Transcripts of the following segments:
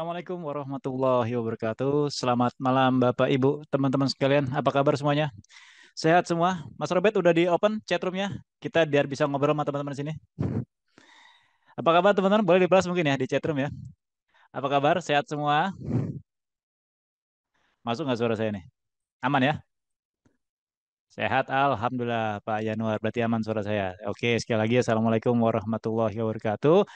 Assalamualaikum warahmatullahi wabarakatuh. Selamat malam Bapak Ibu, teman-teman sekalian. Apa kabar semuanya? Sehat semua? Mas Robert udah di open chatroomnya? Kita biar bisa ngobrol sama teman-teman sini. Apa kabar teman-teman? Boleh dibalas mungkin ya di chatroom ya. Apa kabar? Sehat semua? Masuk nggak suara saya nih? Aman ya? Sehat, Alhamdulillah Pak Yanuar. Berarti aman suara saya. Oke, sekali lagi Assalamualaikum warahmatullahi wabarakatuh.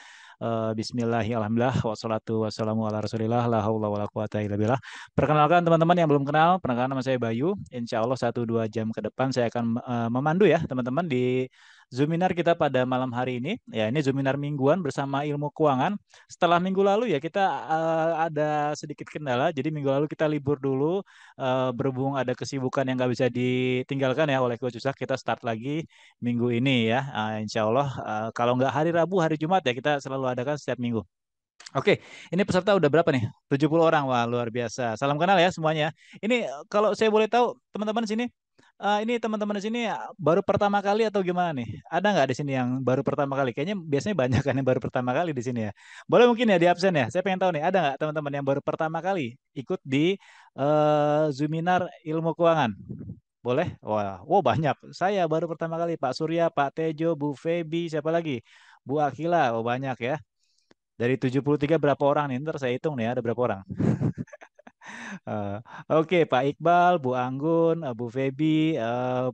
Bismillahirrahmanirrahim. Wassalatu wassalamu ala rasulillah. La haula wa la quwata illa billah. Perkenalkan teman-teman yang belum kenal. Perkenalkan nama saya Bayu. Insya Allah 1-2 jam ke depan saya akan memandu ya teman-teman di Zoominar kita pada malam hari ini. Ya, ini Zoominar mingguan bersama ilmu keuangan. Setelah minggu lalu ya kita ada sedikit kendala. Jadi minggu lalu kita libur dulu, berhubung ada kesibukan yang nggak bisa ditinggalkan ya oleh Coach Usak, kita start lagi minggu ini ya. Insya Allah kalau nggak hari Rabu, hari Jumat ya kita selalu adakan setiap minggu. Oke, ini peserta udah berapa nih? 70 orang. Wah, luar biasa. Salam kenal ya semuanya. Ini kalau saya boleh tahu teman-teman di sini, ini teman-teman di sini baru pertama kali atau gimana nih? Ada nggak di sini yang baru pertama kali? Kayaknya biasanya banyak kan yang baru pertama kali di sini ya. Boleh mungkin ya di absen ya. Saya pengen tahu nih, ada nggak teman-teman yang baru pertama kali ikut di Zoominar Ilmu Keuangan? Boleh? Wah, wow banyak. Saya baru pertama kali Pak Surya, Pak Tejo, Bu Febi, siapa lagi? Bu Akila, oh banyak ya. Dari 73 berapa orang nih? Ntar saya hitung nih ada berapa orang. Eh, Oke, Pak Iqbal, Bu Anggun, Bu Febi,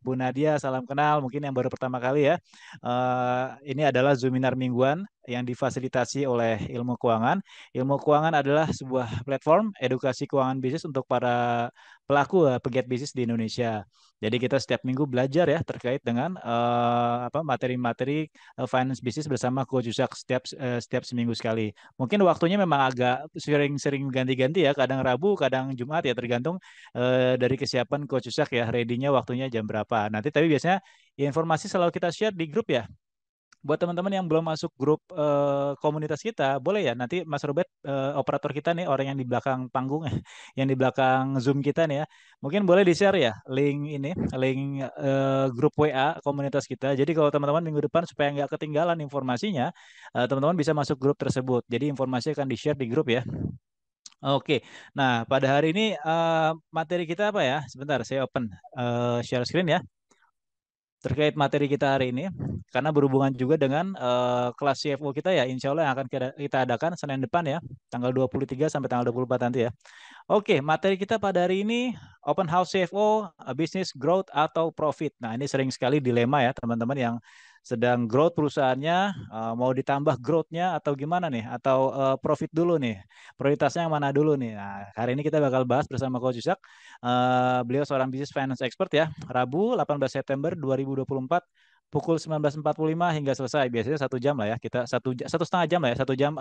Bu Nadia, salam kenal. Mungkin yang baru pertama kali ya. Ini adalah Zoominar mingguan yang difasilitasi oleh Ilmu Keuangan. Ilmu Keuangan adalah sebuah platform edukasi keuangan bisnis untuk para pelaku pegiat bisnis di Indonesia. Jadi kita setiap minggu belajar ya terkait dengan materi-materi finance bisnis bersama Coach Yusak setiap seminggu sekali. Mungkin waktunya memang agak sering-sering ganti-ganti ya, kadang Rabu, kadang Jumat ya tergantung dari kesiapan Coach Usak ya, ready-nya waktunya jam berapa. Nanti tapi biasanya informasi selalu kita share di grup ya. Buat teman-teman yang belum masuk grup komunitas kita, boleh ya nanti Mas Robert operator kita nih orang yang di belakang panggung, yang di belakang Zoom kita nih ya, mungkin boleh di-share ya link ini, link grup WA komunitas kita. Jadi kalau teman-teman minggu depan supaya nggak ketinggalan informasinya, teman-teman bisa masuk grup tersebut. Jadi informasi akan di-share di grup ya. Oke, nah pada hari ini materi kita apa ya? Sebentar, saya open share screen ya terkait materi kita hari ini karena berhubungan juga dengan kelas CFO kita ya insya Allah yang akan kita adakan Senin depan ya tanggal 23 sampai tanggal 24 nanti ya. Oke, materi kita pada hari ini open house CFO, business growth atau profit. Nah, ini sering sekali dilema ya teman-teman yang sedang growth perusahaannya, mau ditambah growth-nya atau gimana nih? Atau profit dulu nih? Prioritasnya yang mana dulu nih? Nah, hari ini kita bakal bahas bersama Coach Yusak. Beliau seorang business finance expert ya. Rabu 18 September 2024 pukul 19.45 hingga selesai. Biasanya 1 jam lah ya. Kita 1,5 jam lah ya. 1 jam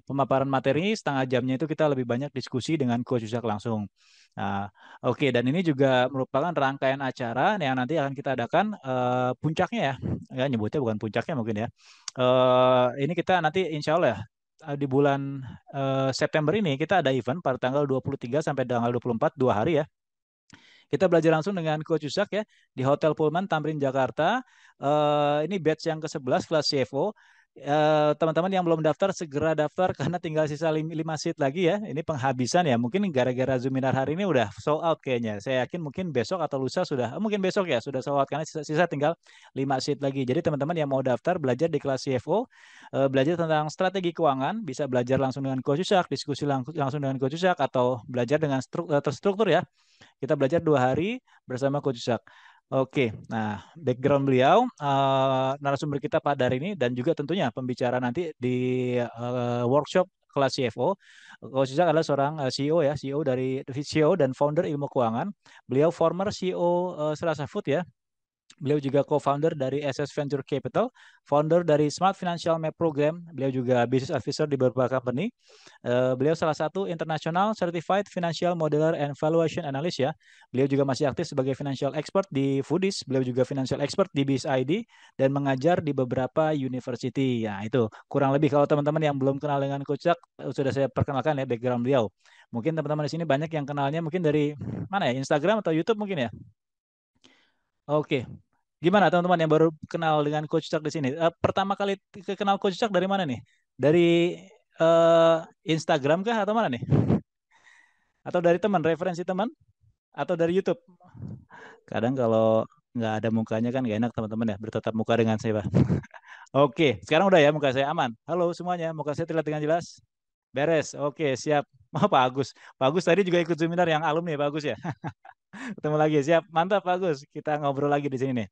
pemaparan materi. Setengah jamnya itu kita lebih banyak diskusi dengan Coach Yusak langsung. Nah, oke, dan ini juga merupakan rangkaian acara yang nanti akan kita adakan puncaknya ya. Ya, nyebutnya bukan puncaknya mungkin ya. Ini kita nanti insya Allah ya di bulan September ini kita ada event pada tanggal 23 sampai tanggal 24, 2 hari ya. Kita belajar langsung dengan Coach Yusak ya di Hotel Pullman Tamrin Jakarta. Ini batch yang ke-11 kelas CFO. Teman-teman yang belum daftar segera daftar karena tinggal sisa 5 seat lagi ya. Ini penghabisan ya. Mungkin gara-gara Zoominar hari ini udah sold out kayaknya. Saya yakin mungkin besok atau lusa sudah, mungkin besok ya sudah sold out karena sisa tinggal 5 seat lagi. Jadi teman-teman yang mau daftar belajar di kelas CFO, belajar tentang strategi keuangan, bisa belajar langsung dengan Coach Yusak, diskusi langsung dengan Coach Yusak atau belajar dengan terstruktur ya. Kita belajar 2 hari bersama Coach Yusak. Oke, nah background beliau, narasumber kita pada hari ini dan juga tentunya pembicara nanti di workshop kelas CFO. Coach Yusak adalah seorang CEO ya, CEO dan founder ilmu keuangan. Beliau former CEO Serasa Food ya. Beliau juga co-founder dari SS Venture Capital, founder dari Smart Financial Map Program. Beliau juga business advisor di beberapa company. Beliau salah satu international certified financial modeler and valuation analyst ya. Beliau juga masih aktif sebagai financial expert di Foodies. Beliau juga financial expert di BISID dan mengajar di beberapa university. Ya, itu kurang lebih kalau teman-teman yang belum kenal dengan Coach Jack, sudah saya perkenalkan ya background beliau. Mungkin teman-teman di sini banyak yang kenalnya mungkin dari mana ya? Instagram atau YouTube mungkin ya. Oke, gimana teman-teman yang baru kenal dengan Coach Chuck di sini? Pertama kali kenal Coach Chuck dari mana nih? Dari eh, Instagram kah atau mana nih? Atau dari teman, referensi teman? Atau dari YouTube? Kadang kalau nggak ada mukanya kan nggak enak teman-teman ya bertatap muka dengan saya, Pak. Oke, sekarang udah ya muka saya aman. Halo semuanya, muka saya terlihat dengan jelas? Beres. Oke, siap. Oh, Pak Agus. Pak Agus tadi juga ikut seminar yang alumni ya, Pak Agus ya. Ketemu lagi. Siap. Mantap, Pak Agus. Kita ngobrol lagi di sini nih.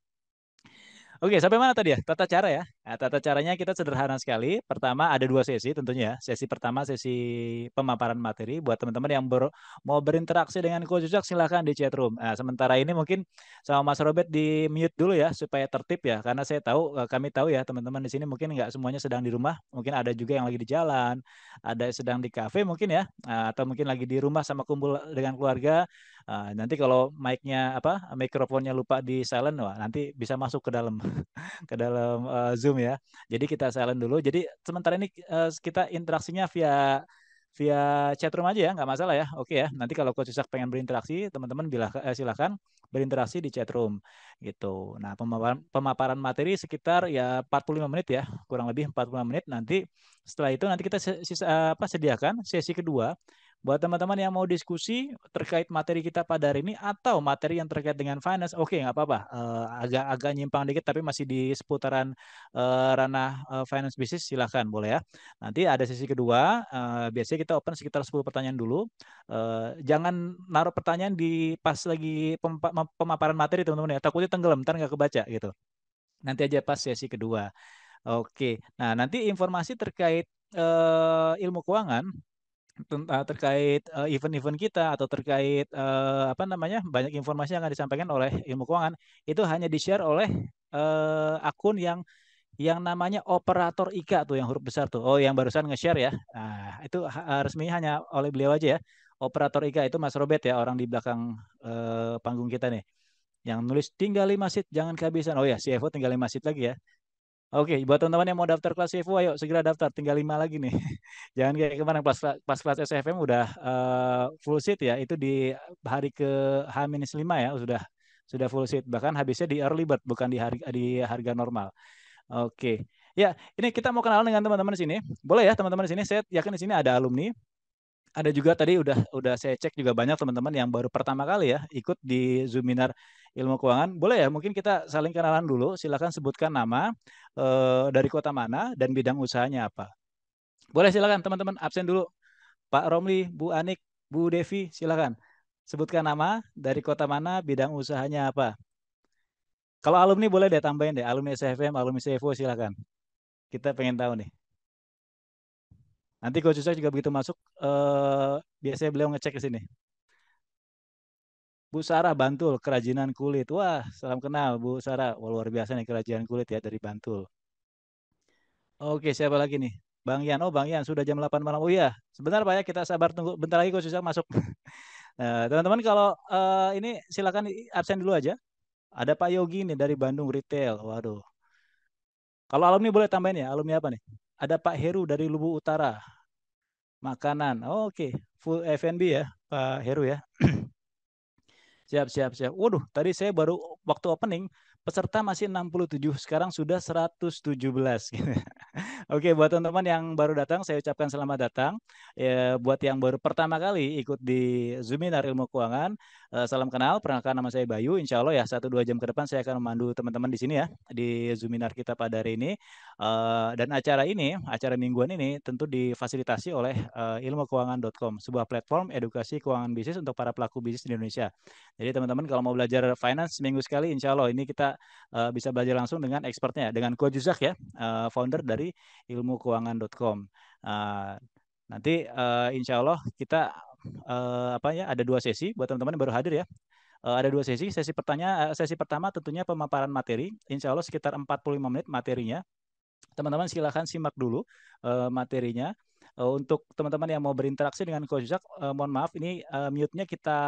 Oke, sampai mana tadi ya? Tata cara ya. Nah, tata caranya kita sederhana sekali. Pertama ada dua sesi tentunya ya. Sesi pertama sesi pemaparan materi buat teman-teman yang mau berinteraksi dengan Coach Juzak silahkan di chat room. Nah, sementara ini mungkin sama Mas Robert di mute dulu ya supaya tertib ya. Karena saya tahu kami tahu ya teman-teman di sini mungkin nggak semuanya sedang di rumah. Mungkin ada juga yang lagi di jalan, ada yang sedang di kafe mungkin ya, atau mungkin lagi di rumah sama kumpul dengan keluarga. Nanti kalau mic-nya apa mikrofonnya lupa di silent, wah nanti bisa masuk ke dalam Zoom ya. Jadi kita silent dulu. Jadi sementara ini kita interaksinya via via chat room aja ya, nggak masalah ya. Oke ya. Nanti kalau Coach Isak pengen berinteraksi, teman-teman silakan berinteraksi di chat room gitu. Nah, pemaparan materi sekitar ya 45 menit ya, kurang lebih 45 menit. Nanti setelah itu nanti kita sediakan sesi kedua buat teman-teman yang mau diskusi terkait materi kita pada hari ini atau materi yang terkait dengan finance, oke nggak apa-apa. Agak-agak nyimpang dikit tapi masih di seputaran ranah finance bisnis, silahkan boleh ya. Nanti ada sesi kedua, biasanya kita open sekitar 10 pertanyaan dulu. Jangan naruh pertanyaan di pas lagi pemaparan materi teman-teman ya, takutnya tenggelam, ntar nggak kebaca gitu. Nanti aja pas sesi kedua. Oke, nah nanti informasi terkait ilmu keuangan terkait event-event kita atau terkait apa namanya banyak informasi yang akan disampaikan oleh ilmu keuangan itu hanya di-share oleh akun yang namanya operator IKA tuh yang huruf besar tuh. Oh, yang barusan nge-share ya. Nah, itu resminya hanya oleh beliau aja ya. Operator IKA itu Mas Robert ya, orang di belakang panggung kita nih. Yang nulis tinggal 5 seat jangan kehabisan. Oh ya, CFO tinggal 5 seat lagi ya. Oke, buat teman-teman yang mau daftar kelas CFO, ayo segera daftar. Tinggal 5 lagi nih. Jangan kayak kemarin pas kelas SFM udah full seat ya. Itu di hari ke H-5 ya, sudah full seat. Bahkan habisnya di early bird, bukan di harga normal. Oke. Ya, ini kita mau kenalan dengan teman-teman di sini. Boleh ya teman-teman di sini. Saya yakin di sini ada alumni. Ada juga tadi udah saya cek juga banyak teman-teman yang baru pertama kali ya ikut di Zoominar Ilmu Keuangan. Boleh ya, mungkin kita saling kenalan dulu. Silakan sebutkan nama, dari kota mana dan bidang usahanya apa. Boleh silakan teman-teman absen dulu. Pak Romli, Bu Anik, Bu Devi, silakan. Sebutkan nama, dari kota mana, bidang usahanya apa. Kalau alumni boleh deh tambahin deh, alumni SFM, alumni CFO silakan. Kita pengen tahu nih. Nanti Coach Yusuf juga begitu masuk, biasanya beliau ngecek ke sini. Bu Sarah Bantul, kerajinan kulit. Wah, salam kenal Bu Sarah. Wah, luar biasa nih kerajinan kulit ya dari Bantul. Oke, siapa lagi nih? Bang Ian. Oh, Bang Ian sudah jam 8 malam. Oh iya, sebentar Pak ya, kita sabar tunggu. Bentar lagi Coach Yusuf masuk. Nah, teman-teman kalau ini silakan absen dulu aja. Ada Pak Yogi nih dari Bandung Retail. Waduh. Kalau alumni boleh tambahin ya, alumni apa nih? Ada Pak Heru dari Lubu Utara. Makanan. Oh, oke, full F&B ya, Pak Heru ya. Siap, siap, siap. Waduh, tadi saya baru waktu opening peserta masih 67, sekarang sudah 117. Oke, buat teman-teman yang baru datang, saya ucapkan selamat datang. Ya, buat yang baru pertama kali ikut di Zoominar Ilmu Keuangan, salam kenal. Perkenalkan nama saya Bayu. Insya Allah ya 1-2 jam ke depan saya akan memandu teman-teman di sini ya di Zoominar kita pada hari ini. Dan acara mingguan ini tentu difasilitasi oleh ilmukeuangan.com, sebuah platform edukasi keuangan bisnis untuk para pelaku bisnis di Indonesia. Jadi teman-teman kalau mau belajar finance seminggu sekali, insya Allah ini kita bisa belajar langsung dengan expertnya, dengan Coach Zuzak ya, founder dari ilmukeuangan.com. Uh, Nanti insya Allah kita apa ya ada 2 sesi buat teman-teman yang baru hadir ya. Ada 2 sesi. Sesi pertama tentunya pemaparan materi. Insya Allah sekitar 45 menit materinya. Teman-teman silakan simak dulu materinya. Untuk teman-teman yang mau berinteraksi dengan Coach Zak, mohon maaf ini mute-nya kita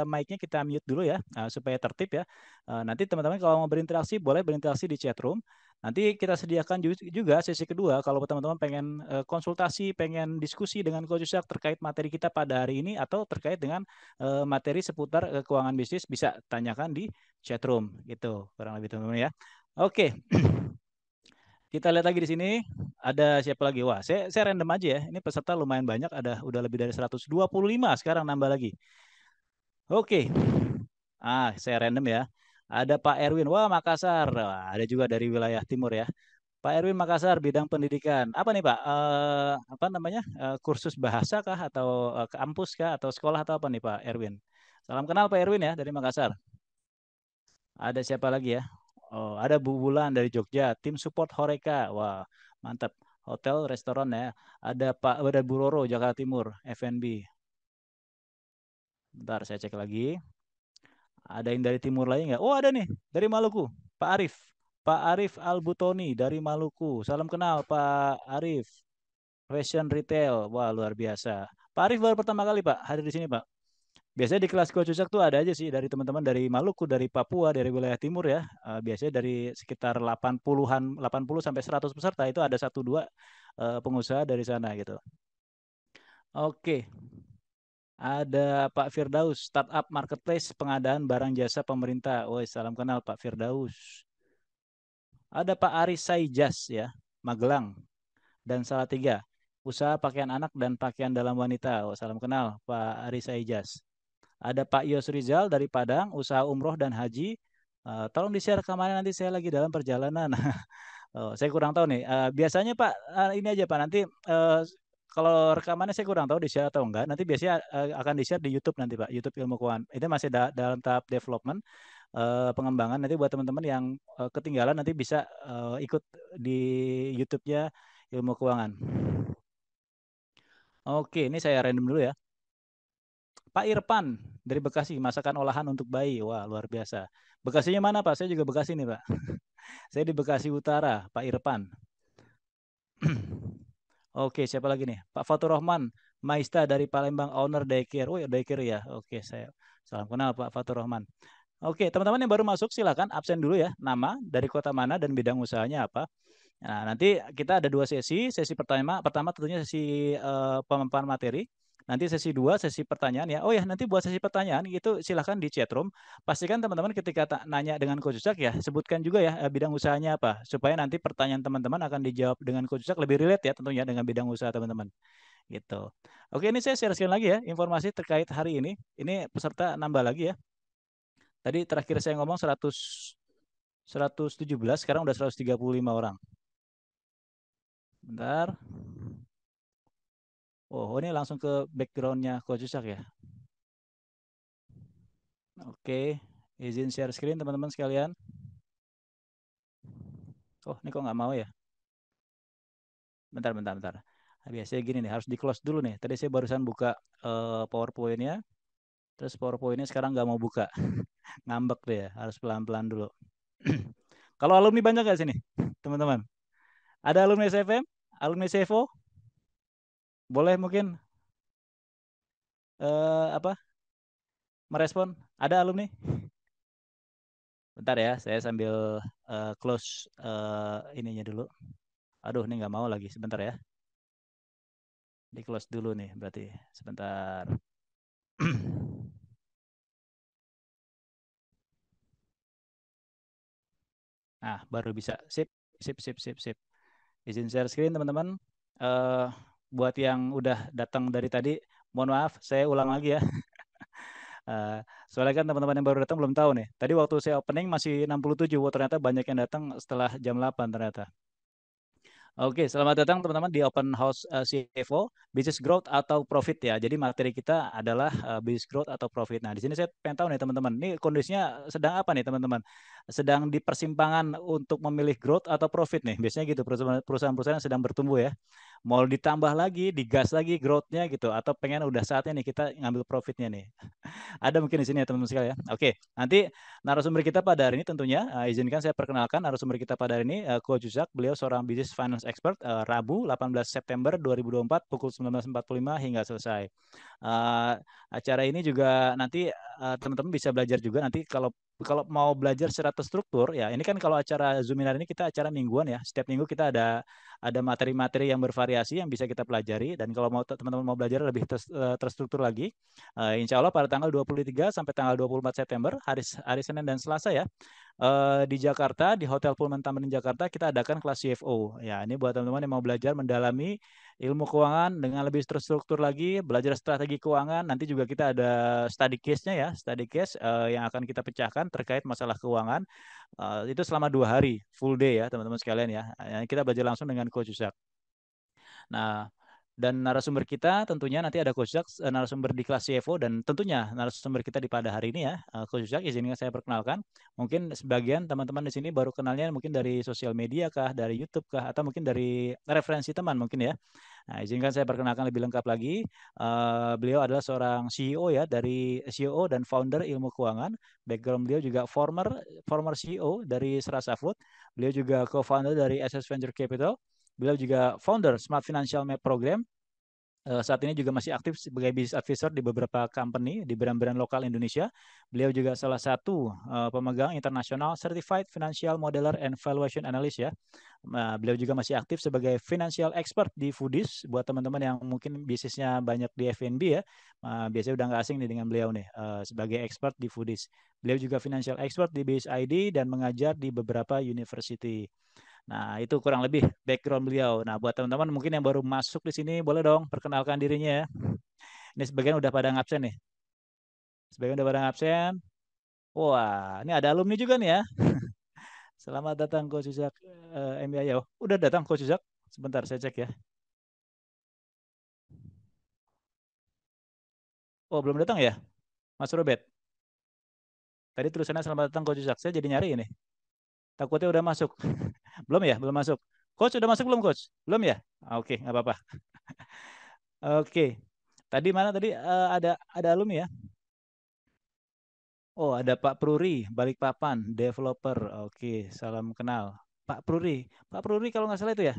mic-nya kita mute dulu ya supaya tertib ya. Nanti teman-teman kalau mau berinteraksi boleh berinteraksi di chat room. Nanti kita sediakan juga sesi kedua kalau teman-teman pengen konsultasi, pengen diskusi dengan Coach Zak terkait materi kita pada hari ini atau terkait dengan materi seputar keuangan bisnis, bisa tanyakan di chat room gitu kurang lebih teman-teman ya. Oke. Kita lihat lagi di sini. Ada siapa lagi? Wah, saya random aja ya. Ini peserta lumayan banyak, ada udah lebih dari 125 sekarang nambah lagi. Oke. Saya random ya. Ada Pak Erwin. Wah, Makassar. Wah, ada juga dari wilayah timur ya. Pak Erwin Makassar, bidang pendidikan. Apa nih Pak? Apa namanya? Kursus bahasa kah atau kampus kah atau sekolah atau apa nih Pak Erwin? Salam kenal Pak Erwin ya dari Makassar. Ada siapa lagi ya? Oh, ada Bu Wulan dari Jogja, tim support Horeca. Wah, mantap. Hotel, restoran ya. Ada Bu Roro Jakarta Timur, F&B. Bentar, saya cek lagi. Ada yang dari timur lagi nggak? Oh, ada nih dari Maluku, Pak Arif. Pak Arif Albutoni dari Maluku. Salam kenal Pak Arif. Fashion retail. Wah, luar biasa. Pak Arif baru pertama kali Pak hadir di sini Pak. Biasanya di kelas Coach tuh ada aja sih dari teman-teman dari Maluku, dari Papua, dari wilayah timur ya. Biasanya dari sekitar 80-an, 80 sampai 100 peserta itu ada satu dua pengusaha dari sana gitu. Oke, ada Pak Firdaus, startup marketplace pengadaan barang jasa pemerintah. Woi, salam kenal Pak Firdaus. Ada Pak Aris Saijas ya, Magelang dan Salatiga. Usaha pakaian anak dan pakaian dalam wanita. Oh, salam kenal Pak Aris Saijas. Ada Pak Yos Rizal dari Padang, usaha umroh dan haji. Tolong di-share rekamannya nanti saya lagi dalam perjalanan. Saya kurang tahu nih. Biasanya Pak, ini aja Pak. Nanti kalau rekamannya saya kurang tahu di-share atau enggak. Nanti biasanya akan di-share di YouTube nanti Pak. YouTube Ilmu Keuangan. Itu masih dalam tahap development, pengembangan. Nanti buat teman-teman yang ketinggalan nanti bisa ikut di YouTube-nya Ilmu Keuangan. Oke, ini saya random dulu ya. Pak Irfan dari Bekasi, masakan olahan untuk bayi. Wah, luar biasa. Bekasinya mana, Pak? Saya juga Bekasi nih, Pak. Saya di Bekasi Utara, Pak Irfan. Oke, siapa lagi nih? Pak Fatur Rahman, Maista dari Palembang, owner daycare. Oh, ya, daycare ya. Oke, saya salam kenal Pak Fatur Rahman. Oke, teman-teman yang baru masuk silakan absen dulu ya. Nama, dari kota mana dan bidang usahanya apa. Nah, nanti kita ada dua sesi. Sesi pertama tentunya sesi pemaparan materi. Nanti sesi dua, sesi pertanyaan ya. Oh ya, nanti buat sesi pertanyaan itu silahkan di chat room. Pastikan teman-teman ketika nanya dengan Coach Ucak ya, sebutkan juga ya bidang usahanya apa. Supaya nanti pertanyaan teman-teman akan dijawab dengan Coach Ucak lebih relate ya tentunya dengan bidang usaha teman-teman. Gitu. Oke, ini saya share sekali lagi ya informasi terkait hari ini. Ini peserta nambah lagi ya. Tadi terakhir saya ngomong 117, sekarang udah 135 orang. Bentar. Oh, ini langsung ke backgroundnya Coach Yusak ya. Oke, izin share screen teman-teman sekalian. Oh, ini kok nggak mau ya? Bentar, bentar, bentar. Nah, biasanya gini nih, harus di close dulu nih. Tadi saya barusan buka PowerPoint-nya, terus PowerPoint-nya sekarang nggak mau buka. Ngambek deh ya, harus pelan-pelan dulu. Kalau alumni banyak nggak sini, teman-teman? Ada alumni SFM? Alumni CFO? Boleh mungkin apa merespon? Ada alumni? Bentar ya, saya sambil close ininya dulu. Aduh, ini nggak mau lagi. Sebentar ya. Di close dulu nih, berarti. Sebentar. Nah, baru bisa. Sip, sip, sip, sip, sip. Izin share screen, teman-teman. Eh buat yang udah datang dari tadi, mohon maaf, saya ulang lagi ya. Soalnya kan teman-teman yang baru datang belum tahu nih. Tadi waktu saya opening masih 67, wah ternyata banyak yang datang setelah jam 8 ternyata. Oke, selamat datang teman-teman di Open House CFO, Business Growth atau Profit ya. Jadi materi kita adalah Business Growth atau Profit. Nah, di sini saya pengen tahu nih teman-teman, ini kondisinya sedang apa nih teman-teman? Sedang di persimpangan untuk memilih growth atau profit nih. Biasanya gitu perusahaan-perusahaan yang sedang bertumbuh ya. Mau ditambah lagi, digas lagi growth-nya gitu, atau pengen udah saatnya nih kita ngambil profitnya nih. Ada mungkin di sini ya teman-teman sekalian. Oke, nanti narasumber kita pada hari ini tentunya izinkan saya perkenalkan narasumber kita pada hari ini Coach Zak. Beliau seorang business finance expert. Rabu 18 September 2024 pukul 19.45 hingga selesai. Acara ini juga nanti teman-teman bisa belajar juga nanti kalau mau belajar secara terstruktur ya ini kan kalau acara Zoom ini kita acara mingguan ya setiap minggu kita ada ada materi-materi yang bervariasi yang bisa kita pelajari. Dan kalau mau teman-teman mau belajar lebih terstruktur lagi, insya Allah pada tanggal 23 sampai tanggal 24 September, hari Senin dan Selasa ya, di Jakarta, di Hotel Pullman Tamrin Jakarta, kita adakan kelas CFO. Ya, ini buat teman-teman yang mau belajar mendalami ilmu keuangan dengan lebih terstruktur lagi, belajar strategi keuangan. Nanti juga kita ada study case-nya ya, study case yang akan kita pecahkan terkait masalah keuangan. Itu selama 2 hari, full day ya teman-teman sekalian ya. Kita belajar langsung dengan Coach Yusak. Nah, dan narasumber kita tentunya nanti ada Coach Jack, narasumber di kelas CFO, dan tentunya narasumber kita di pada hari ini ya, Coach Jack, izinkan saya perkenalkan. Mungkin sebagian teman-teman di sini baru kenalnya mungkin dari sosial media kah, dari YouTube kah, atau mungkin dari referensi teman mungkin ya. Nah, izinkan saya perkenalkan lebih lengkap lagi. Beliau adalah seorang CEO ya, dari CEO dan founder ilmu keuangan. Background beliau juga former former CEO dari Serasa Food. Beliau juga co-founder dari SS Venture Capital. Beliau juga founder Smart Financial Map Program. Saat ini juga masih aktif sebagai business advisor di beberapa company di brand-brand lokal Indonesia. Beliau juga salah satu pemegang internasional Certified Financial Modeler and Valuation Analyst ya. Beliau juga masih aktif sebagai financial expert di Foodies. Buat teman-teman yang mungkin bisnisnya banyak di F&B ya, biasanya udah nggak asing nih dengan beliau nih sebagai expert di Foodies. Beliau juga financial expert di Base ID dan mengajar di beberapa university. Nah, itu kurang lebih background beliau. Nah, buat teman-teman mungkin yang baru masuk di sini, boleh dong perkenalkan dirinya ya. Ini sebagian udah pada ngabsen nih. Sebagian udah pada ngabsen. Wah, ini ada alumni juga nih ya. Selamat datang Coach Uzak MBA. Oh, udah datang Coach Uzak. Sebentar saya cek ya. Oh, belum datang ya? Mas Robert. Tadi tulisannya selamat datang Coach Uzak. Saya jadi nyari ini. Takutnya udah masuk. Belum ya? Belum masuk. Coach udah masuk belum Coach? Belum ya? Oke, nggak apa-apa. Oke. Tadi mana tadi ada alumni ya? Oh, ada Pak Pruri, Balikpapan, developer. Oke, salam kenal. Pak Pruri. Pak Pruri kalau nggak salah itu ya,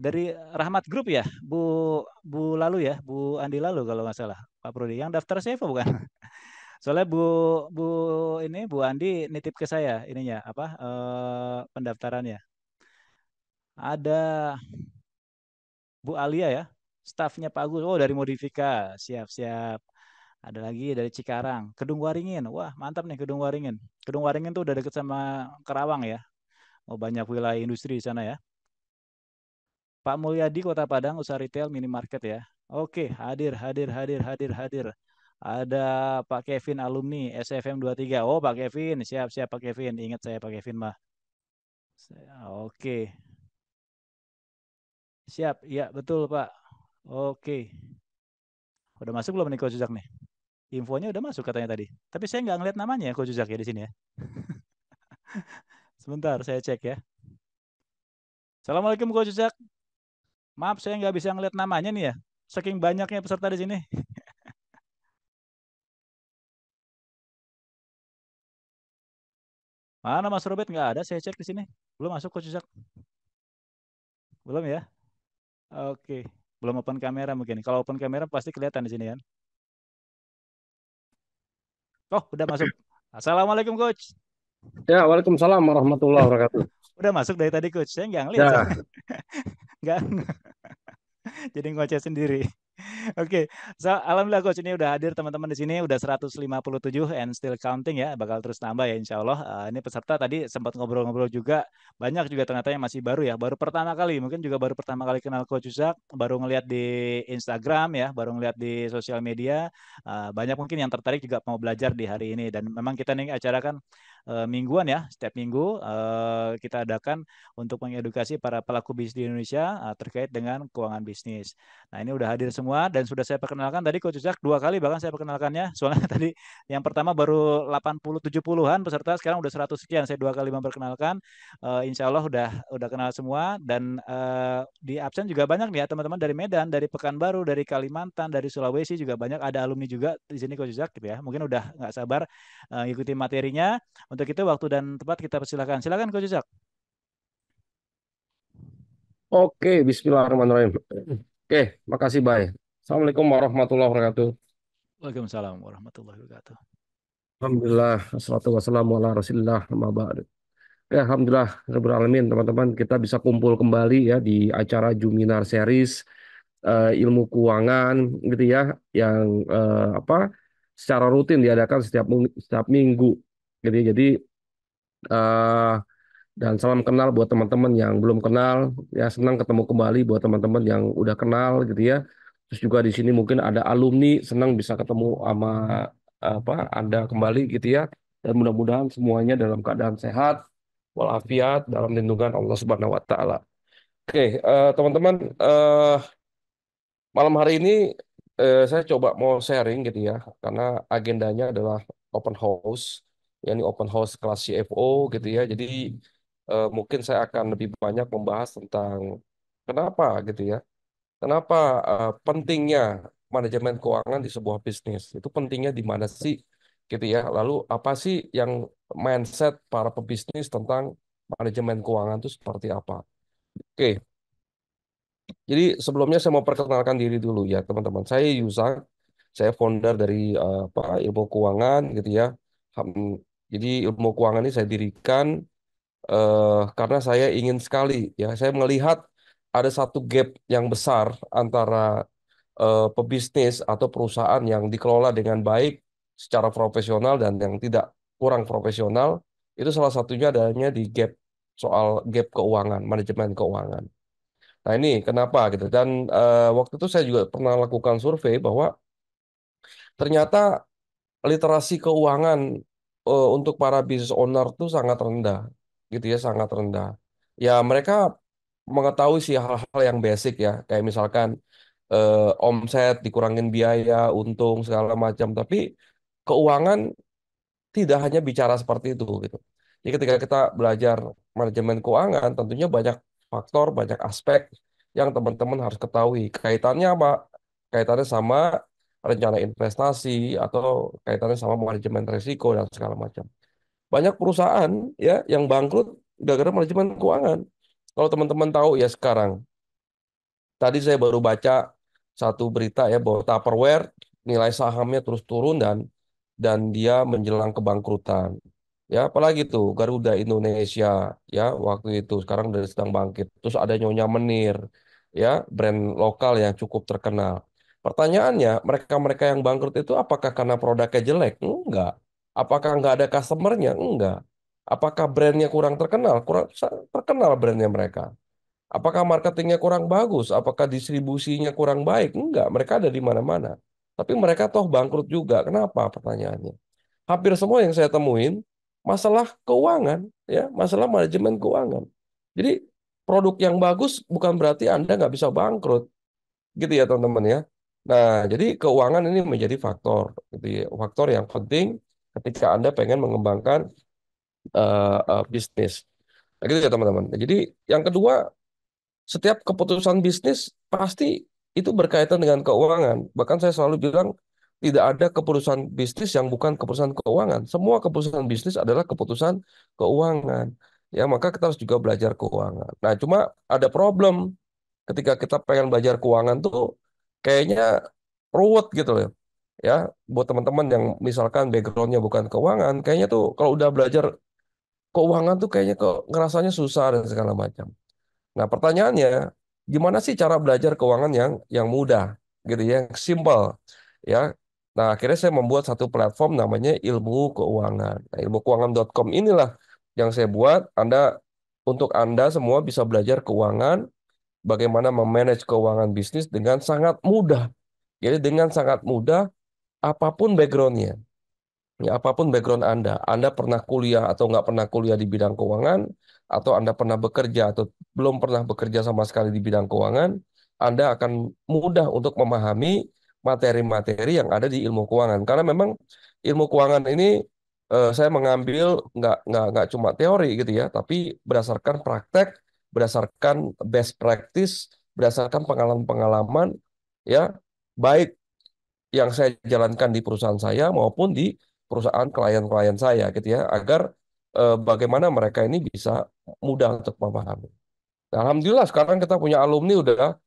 dari Rahmat Group ya, Bu Lalu ya, Bu Andi Lalu kalau nggak salah. Pak Pruri. Yang daftar saya bukan? Soalnya Bu ini Bu Andi nitip ke saya ininya apa pendaftarannya. Ada Bu Alia ya, stafnya Pak Agus. Oh, dari Modifika. Siap-siap. Ada lagi dari Cikarang, Kedung Waringin. Wah, mantap nih Kedung Waringin. Kedung Waringin tuh udah deket sama Kerawang ya. Oh, banyak wilayah industri di sana ya. Pak Mulyadi Kota Padang, usaha retail minimarket ya. Oke, hadir, hadir, hadir, hadir, hadir. Ada Pak Kevin alumni SFM 23. Oh, Pak Kevin, siap-siap Pak Kevin. Ingat saya Pak Kevin mah. Oke, siap. Iya, betul Pak. Oke. Udah masuk belum nih Coach Zak nih? Infonya udah masuk katanya tadi. Tapi saya nggak ngeliat namanya ya Coach Zak ya di sini ya. Sebentar, saya cek ya. Assalamualaikum Coach Zak. Maaf, saya nggak bisa ngeliat namanya nih ya. Saking banyaknya peserta di sini. Mana Mas Robert? Nggak ada, saya cek di sini. Belum masuk Coach Zak. Belum ya? Oke. Belum open kamera mungkin. Kalau open kamera pasti kelihatan di sini kan. Oh, udah masuk. Assalamualaikum Coach. Ya, Waalaikumsalam warahmatullahi wabarakatuh. Udah masuk dari tadi Coach. Saya nggak ngeliat saya. Ya, Nggak, jadi ngoceh sendiri. Oke, alhamdulillah coach ini udah hadir teman-teman di sini udah 157 and still counting ya, bakal terus nambah ya insya Allah. Ini peserta tadi sempat ngobrol-ngobrol juga, banyak juga ternyata yang masih baru ya, baru pertama kali, mungkin juga baru pertama kali kenal Coach Uzak, baru ngeliat di Instagram ya, baru ngeliat di sosial media. Banyak mungkin yang tertarik juga mau belajar di hari ini, dan memang kita nih acara kan mingguan ya, setiap minggu kita adakan untuk mengedukasi para pelaku bisnis di Indonesia terkait dengan keuangan bisnis. Nah, ini udah hadir semua dan sudah saya perkenalkan tadi Coach Jack 2 kali bahkan saya perkenalkannya. Soalnya tadi yang pertama baru 80 70-an peserta, sekarang udah 100 sekian. Saya 2 kali memperkenalkan. Insya Allah udah kenal semua, dan di absen juga banyak nih ya teman-teman dari Medan, dari Pekanbaru, dari Kalimantan, dari Sulawesi juga banyak, ada alumni juga di sini Coach Jack gitu ya. Mungkin udah nggak sabar ikuti materinya. Untuk itu waktu dan tempat kita persilakan. Silakan Coach Jack. oke, Bismillahirrahmanirrahim. Oke, makasih, Bay. Assalamualaikum warahmatullahi wabarakatuh. Waalaikumsalam warahmatullahi wabarakatuh. Alhamdulillah, wassalatu wassalamu ala rasulillah, amma ba'du. Ya, Alhamdulillah, Rabbil Alamin, teman-teman, kita bisa kumpul kembali ya di acara Juminar Series ilmu keuangan gitu ya, yang apa secara rutin diadakan setiap minggu gitu ya. Jadi eh, dan salam kenal buat teman-teman yang belum kenal, ya senang ketemu kembali buat teman-teman yang udah kenal gitu ya. Terus juga di sini mungkin ada alumni, senang bisa ketemu sama Anda kembali gitu ya. Dan mudah-mudahan semuanya dalam keadaan sehat, walafiat, dalam lindungan Allah Subhanahu wa taala. Oke, teman-teman, malam hari ini saya coba mau sharing gitu ya, karena agendanya adalah open house, yakni open house kelas CFO gitu ya. Jadi mungkin saya akan lebih banyak membahas tentang kenapa gitu ya, kenapa pentingnya manajemen keuangan di sebuah bisnis. Itu pentingnya di mana sih gitu ya. Lalu apa sih yang mindset para pebisnis tentang manajemen keuangan itu seperti apa? Oke, jadi sebelumnya saya mau perkenalkan diri dulu ya teman-teman. Saya Yusak, saya founder dari ilmu keuangan gitu ya. Ham- Jadi ilmu keuangan ini saya dirikan karena saya ingin sekali ya. Saya melihat ada satu gap yang besar antara pebisnis atau perusahaan yang dikelola dengan baik secara profesional dan yang tidak kurang profesional. Itu salah satunya adanya di soal gap keuangan, manajemen keuangan. Nah ini kenapa gitu. Dan waktu itu saya juga pernah lakukan survei bahwa ternyata literasi keuangan untuk para business owner tuh sangat rendah, gitu ya, sangat rendah. Ya mereka mengetahui sih hal-hal yang basic ya, kayak misalkan omset dikurangin biaya, untung segala macam. Tapi keuangan tidak hanya bicara seperti itu gitu. Jadi ketika kita belajar manajemen keuangan, tentunya banyak faktor, banyak aspek yang teman-teman harus ketahui. Kaitannya apa? Kaitannya sama rencana investasi atau kaitannya sama manajemen risiko dan segala macam. Banyak perusahaan ya yang bangkrut gara-gara manajemen keuangan. Kalau teman-teman tahu ya sekarang, tadi saya baru baca satu berita ya bahwa Tupperware nilai sahamnya terus turun dan dia menjelang kebangkrutan. Ya, apalagi tuh Garuda Indonesia ya waktu itu sekarang udah sedang bangkit. Terus ada Nyonya Menir ya, brand lokal yang cukup terkenal. Pertanyaannya, mereka-mereka yang bangkrut itu apakah karena produknya jelek? Enggak. Apakah nggak ada customernya? Enggak. Apakah brandnya kurang terkenal? Kurang terkenal brandnya mereka. Apakah marketingnya kurang bagus? Apakah distribusinya kurang baik? Enggak, mereka ada di mana-mana. Tapi mereka toh bangkrut juga. Kenapa pertanyaannya? Hampir semua yang saya temuin masalah keuangan, ya, masalah manajemen keuangan. Jadi produk yang bagus bukan berarti Anda nggak bisa bangkrut, gitu ya teman-teman ya. Nah, jadi keuangan ini menjadi faktor, gitu ya, faktor yang penting ketika Anda pengen mengembangkan bisnis. Nah, gitu ya teman-teman. Jadi yang kedua, setiap keputusan bisnis pasti itu berkaitan dengan keuangan. Bahkan saya selalu bilang tidak ada keputusan bisnis yang bukan keputusan keuangan. Semua keputusan bisnis adalah keputusan keuangan. Ya, maka kita harus juga belajar keuangan. Nah, cuma ada problem ketika kita pengen belajar keuangan tuh kayaknya ruwet gitu loh. Ya, buat teman-teman yang misalkan backgroundnya bukan keuangan, kayaknya tuh kalau udah belajar keuangan tuh kayaknya kok ngerasanya susah dan segala macam. Nah, pertanyaannya, gimana sih cara belajar keuangan yang mudah, gitu ya, yang simple, ya? Nah, akhirnya saya membuat satu platform namanya Ilmu Keuangan. Nah, ilmukeuangan.com inilah yang saya buat. Untuk Anda semua bisa belajar keuangan, bagaimana memanage keuangan bisnis dengan sangat mudah. Jadi dengan sangat mudah, apapun backgroundnya. Ya, apapun background Anda pernah kuliah atau nggak pernah kuliah di bidang keuangan, atau Anda pernah bekerja atau belum pernah bekerja sama sekali di bidang keuangan, Anda akan mudah untuk memahami materi-materi yang ada di ilmu keuangan. Karena memang ilmu keuangan ini saya mengambil nggak cuma teori gitu ya, tapi berdasarkan praktek, berdasarkan best practice, berdasarkan pengalaman-pengalaman ya, baik yang saya jalankan di perusahaan saya maupun di perusahaan klien-klien saya gitu ya agar bagaimana mereka ini bisa mudah untuk memahami. Nah, Alhamdulillah sekarang kita punya alumni udah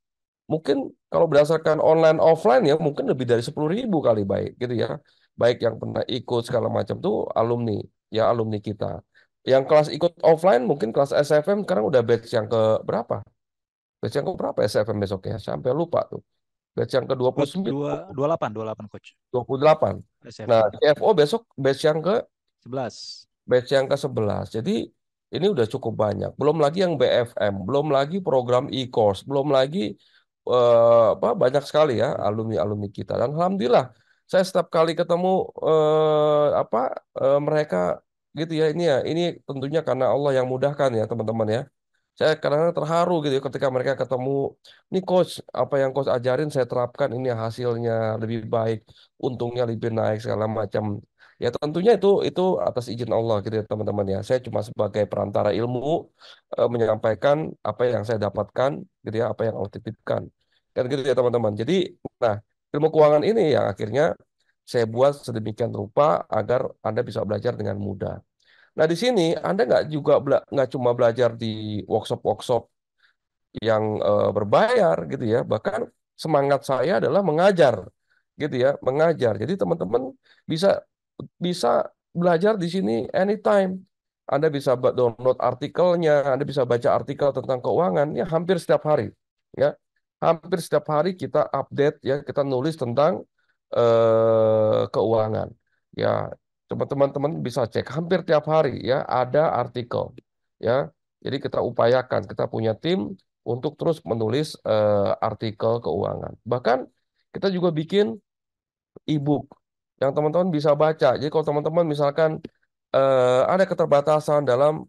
mungkin kalau berdasarkan online offline ya mungkin lebih dari 10.000 kali baik gitu ya. Baik yang pernah ikut segala macam tuh alumni ya alumni kita. Yang kelas ikut offline mungkin kelas SFM sekarang udah batch yang ke berapa? Batch yang ke berapa SFM besoknya? Sampai lupa tuh. Batch yang ke Buat 29, dua delapan coach. 28. Nah, SFM CFO besok batch yang ke 11. batch yang ke 11. Jadi ini udah cukup banyak. Belum lagi yang BFM, belum lagi program e-course, belum lagi apa banyak sekali ya alumni-alumni kita. Dan alhamdulillah saya setiap kali ketemu apa mereka gitu ya ini ya ini tentunya karena Allah yang mudahkan ya teman-teman ya. Saya kadang-kadang terharu gitu ya ketika mereka ketemu, ini coach, apa yang coach ajarin saya terapkan ini hasilnya lebih baik, untungnya lebih naik segala macam. Ya tentunya itu atas izin Allah gitu ya teman-teman ya. Saya cuma sebagai perantara ilmu menyampaikan apa yang saya dapatkan gitu ya, apa yang Allah titipkan. Kan gitu ya teman-teman. Jadi nah, ilmu keuangan ini yang akhirnya saya buat sedemikian rupa agar Anda bisa belajar dengan mudah. Nah, di sini Anda nggak cuma belajar di workshop-workshop yang berbayar gitu ya. Bahkan semangat saya adalah mengajar gitu ya, mengajar. Jadi teman-teman bisa bisa belajar di sini anytime. Anda bisa download artikelnya, Anda bisa baca artikel tentang keuangan ya hampir setiap hari ya. Hampir setiap hari kita update ya, kita nulis tentang keuangan. Ya, teman-teman bisa cek hampir tiap hari ya ada artikel ya. Jadi kita upayakan, kita punya tim untuk terus menulis artikel keuangan. Bahkan kita juga bikin e-book yang teman-teman bisa baca. Jadi kalau teman-teman misalkan ada keterbatasan dalam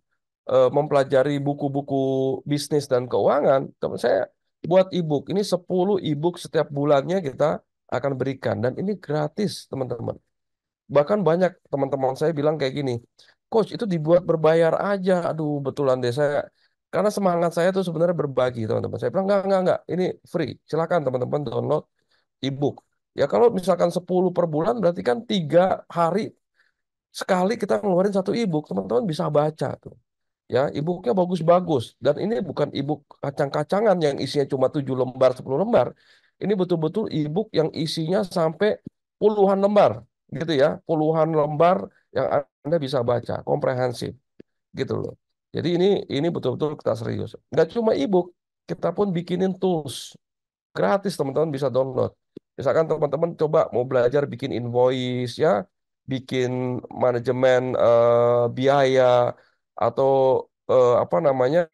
mempelajari buku-buku bisnis dan keuangan, teman saya buat e-book. Ini 10 e-book setiap bulannya kita akan berikan dan ini gratis, teman-teman. Bahkan banyak teman-teman saya bilang kayak gini, Coach itu dibuat berbayar aja. Aduh, betulan deh saya. Karena semangat saya tuh sebenarnya berbagi, teman-teman. Saya bilang, enggak. Ini free. Silakan teman-teman download e-book. Ya kalau misalkan 10 per bulan, berarti kan 3 hari sekali kita ngeluarin satu e-book. Teman-teman bisa baca tuh. Ya, e-booknya bagus-bagus. Dan ini bukan e-book kacang-kacangan yang isinya cuma 7 lembar, 10 lembar. Ini betul-betul e-book yang isinya sampai puluhan lembar. Gitu ya, puluhan lembar yang Anda bisa baca, komprehensif. Gitu loh. Jadi ini betul-betul kita serius. Nggak cuma e-book, kita pun bikinin tools. Gratis teman-teman bisa download. Misalkan teman-teman coba mau belajar bikin invoice ya, bikin manajemen biaya atau apa namanya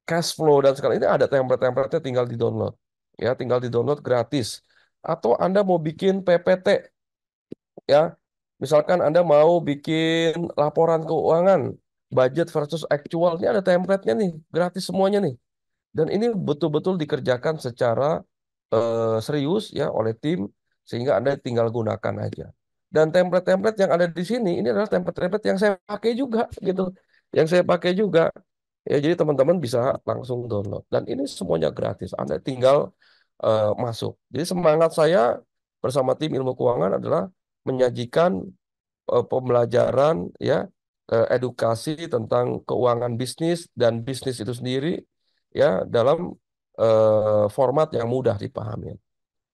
cash flow dan segala ini ada template-templatenya tinggal di-download. Ya, tinggal di-download gratis. Atau Anda mau bikin PPT ya. Misalkan Anda mau bikin laporan keuangan, budget versus actual, ini ada template-nya nih, gratis semuanya nih. Dan ini betul-betul dikerjakan secara serius ya oleh tim sehingga Anda tinggal gunakan aja. Dan template-template yang ada di sini ini adalah template-template yang saya pakai juga gitu. Yang saya pakai juga. Ya jadi teman-teman bisa langsung download dan ini semuanya gratis. Anda tinggal masuk. Jadi semangat saya bersama tim ilmu keuangan adalah menyajikan pembelajaran ya edukasi tentang keuangan bisnis dan bisnis itu sendiri ya dalam format yang mudah dipahami.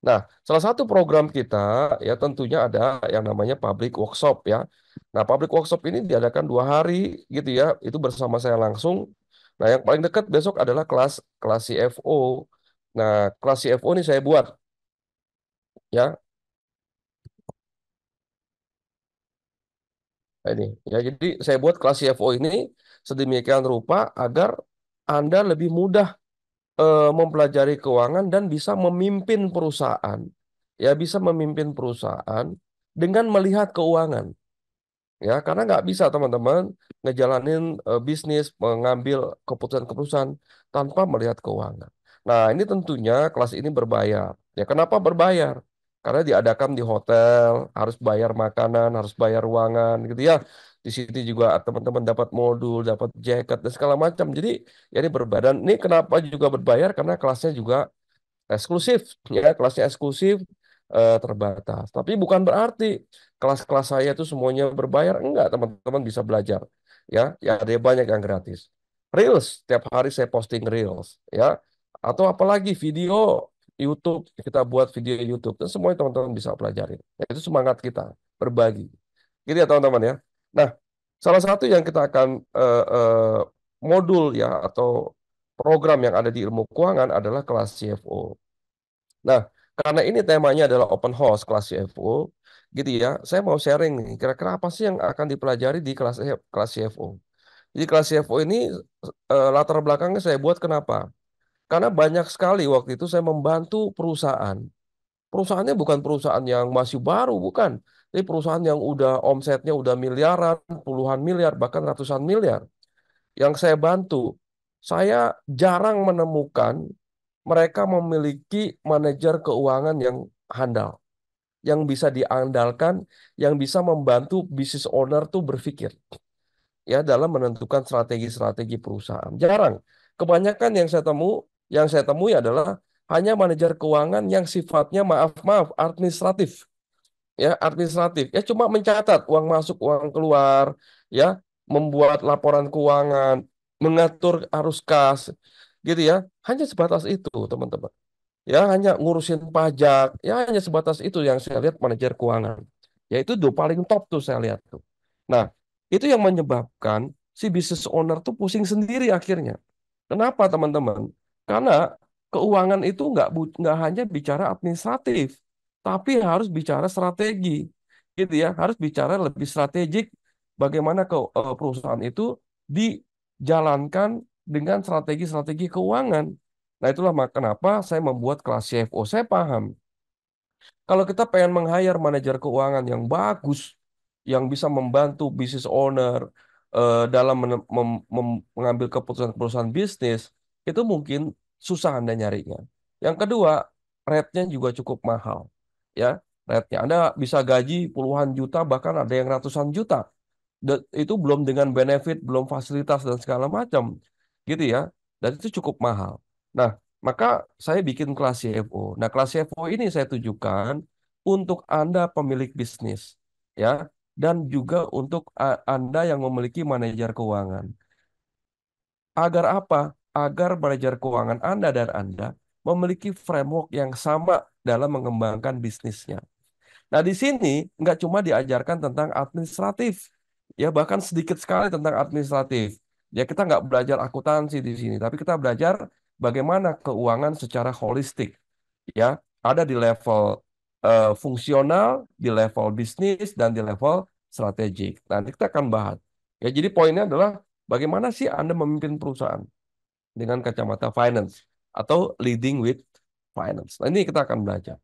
Nah, salah satu program kita ya tentunya ada yang namanya public workshop ya. Nah, public workshop ini diadakan 2 hari gitu ya. Itu bersama saya langsung. Nah, yang paling dekat besok adalah kelas kelas CFO. Nah, kelas CFO ini saya buat ya. Nah, ini ya. Jadi saya buat kelas CFO ini sedemikian rupa agar Anda lebih mudah mempelajari keuangan dan bisa memimpin perusahaan. Ya, bisa memimpin perusahaan dengan melihat keuangan. Ya, karena nggak bisa teman-teman ngejalanin bisnis, mengambil keputusan-keputusan tanpa melihat keuangan. Nah, ini tentunya kelas ini berbayar. Ya, kenapa berbayar? Karena diadakan di hotel, harus bayar makanan, harus bayar ruangan, gitu ya. Di sini juga teman-teman dapat modul, dapat jaket dan segala macam. Jadi, ya ini berbayar. Dan ini kenapa juga berbayar? Karena kelasnya juga eksklusif ya kelasnya eksklusif terbatas tapi bukan berarti kelas-kelas saya itu semuanya berbayar enggak teman-teman bisa belajar ya ya ada banyak yang gratis Reels tiap hari saya posting Reels ya atau apalagi video YouTube kita buat video YouTube dan semuanya teman-teman bisa pelajari. Ya, itu semangat kita berbagi gitu ya teman-teman ya. Nah, Salah satu yang kita akan modul ya atau program yang ada di ilmu keuangan adalah kelas CFO. Nah, karena ini temanya adalah open house kelas CFO, gitu ya. Saya mau sharing nih, kira-kira apa sih yang akan dipelajari di kelas CFO? Jadi kelas CFO ini latar belakangnya saya buat kenapa? Karena banyak sekali waktu itu saya membantu perusahaan. Perusahaannya bukan perusahaan yang masih baru, bukan. Ini perusahaan yang udah omsetnya udah miliaran, puluhan miliar, bahkan ratusan miliar. Yang saya bantu, saya jarang menemukan mereka memiliki manajer keuangan yang handal, yang bisa diandalkan, yang bisa membantu business owner tuh berpikir ya dalam menentukan strategi-strategi perusahaan. Jarang. Kebanyakan yang saya temui adalah hanya manajer keuangan yang sifatnya maaf-maaf administratif, ya administratif. Ya cuma mencatat uang masuk, uang keluar, ya membuat laporan keuangan, mengatur arus kas, gitu ya. Hanya sebatas itu, teman-teman. Ya hanya ngurusin pajak, ya hanya sebatas itu yang saya lihat manajer keuangan. Ya itu tuh paling top tuh saya lihat tuh. Nah, itu yang menyebabkan si business owner tuh pusing sendiri akhirnya. Kenapa teman-teman? Karena keuangan itu nggak hanya bicara administratif, tapi harus bicara strategi, gitu ya. Harus bicara lebih strategik bagaimana perusahaan itu dijalankan dengan strategi-strategi keuangan. Nah, itulah kenapa saya membuat kelas CFO. Saya paham kalau kita pengen meng-hire manajer keuangan yang bagus, yang bisa membantu business owner dalam mengambil keputusan-keputusan bisnis, itu mungkin susah Anda nyarinya. Yang kedua, rate-nya juga cukup mahal. Ya, rate-nya Anda bisa gaji puluhan juta, bahkan ada yang ratusan juta. Itu belum dengan benefit, belum fasilitas dan segala macam, gitu ya. Dan itu cukup mahal. Nah, maka saya bikin kelas CFO. Nah, kelas CFO ini saya tujukan untuk Anda pemilik bisnis, ya, dan juga untuk Anda yang memiliki manajer keuangan. Agar apa? Agar manajer keuangan Anda dan Anda memiliki framework yang sama dalam mengembangkan bisnisnya. Nah, di sini nggak cuma diajarkan tentang administratif, ya bahkan sedikit sekali tentang administratif. Ya kita nggak belajar akuntansi di sini, tapi kita belajar bagaimana keuangan secara holistik. Ya, ada di level fungsional, di level bisnis, dan di level strategik. Nanti kita akan bahas. Ya, jadi poinnya adalah bagaimana sih Anda memimpin perusahaan dengan kacamata finance atau leading with finance. Nah, ini kita akan belajar.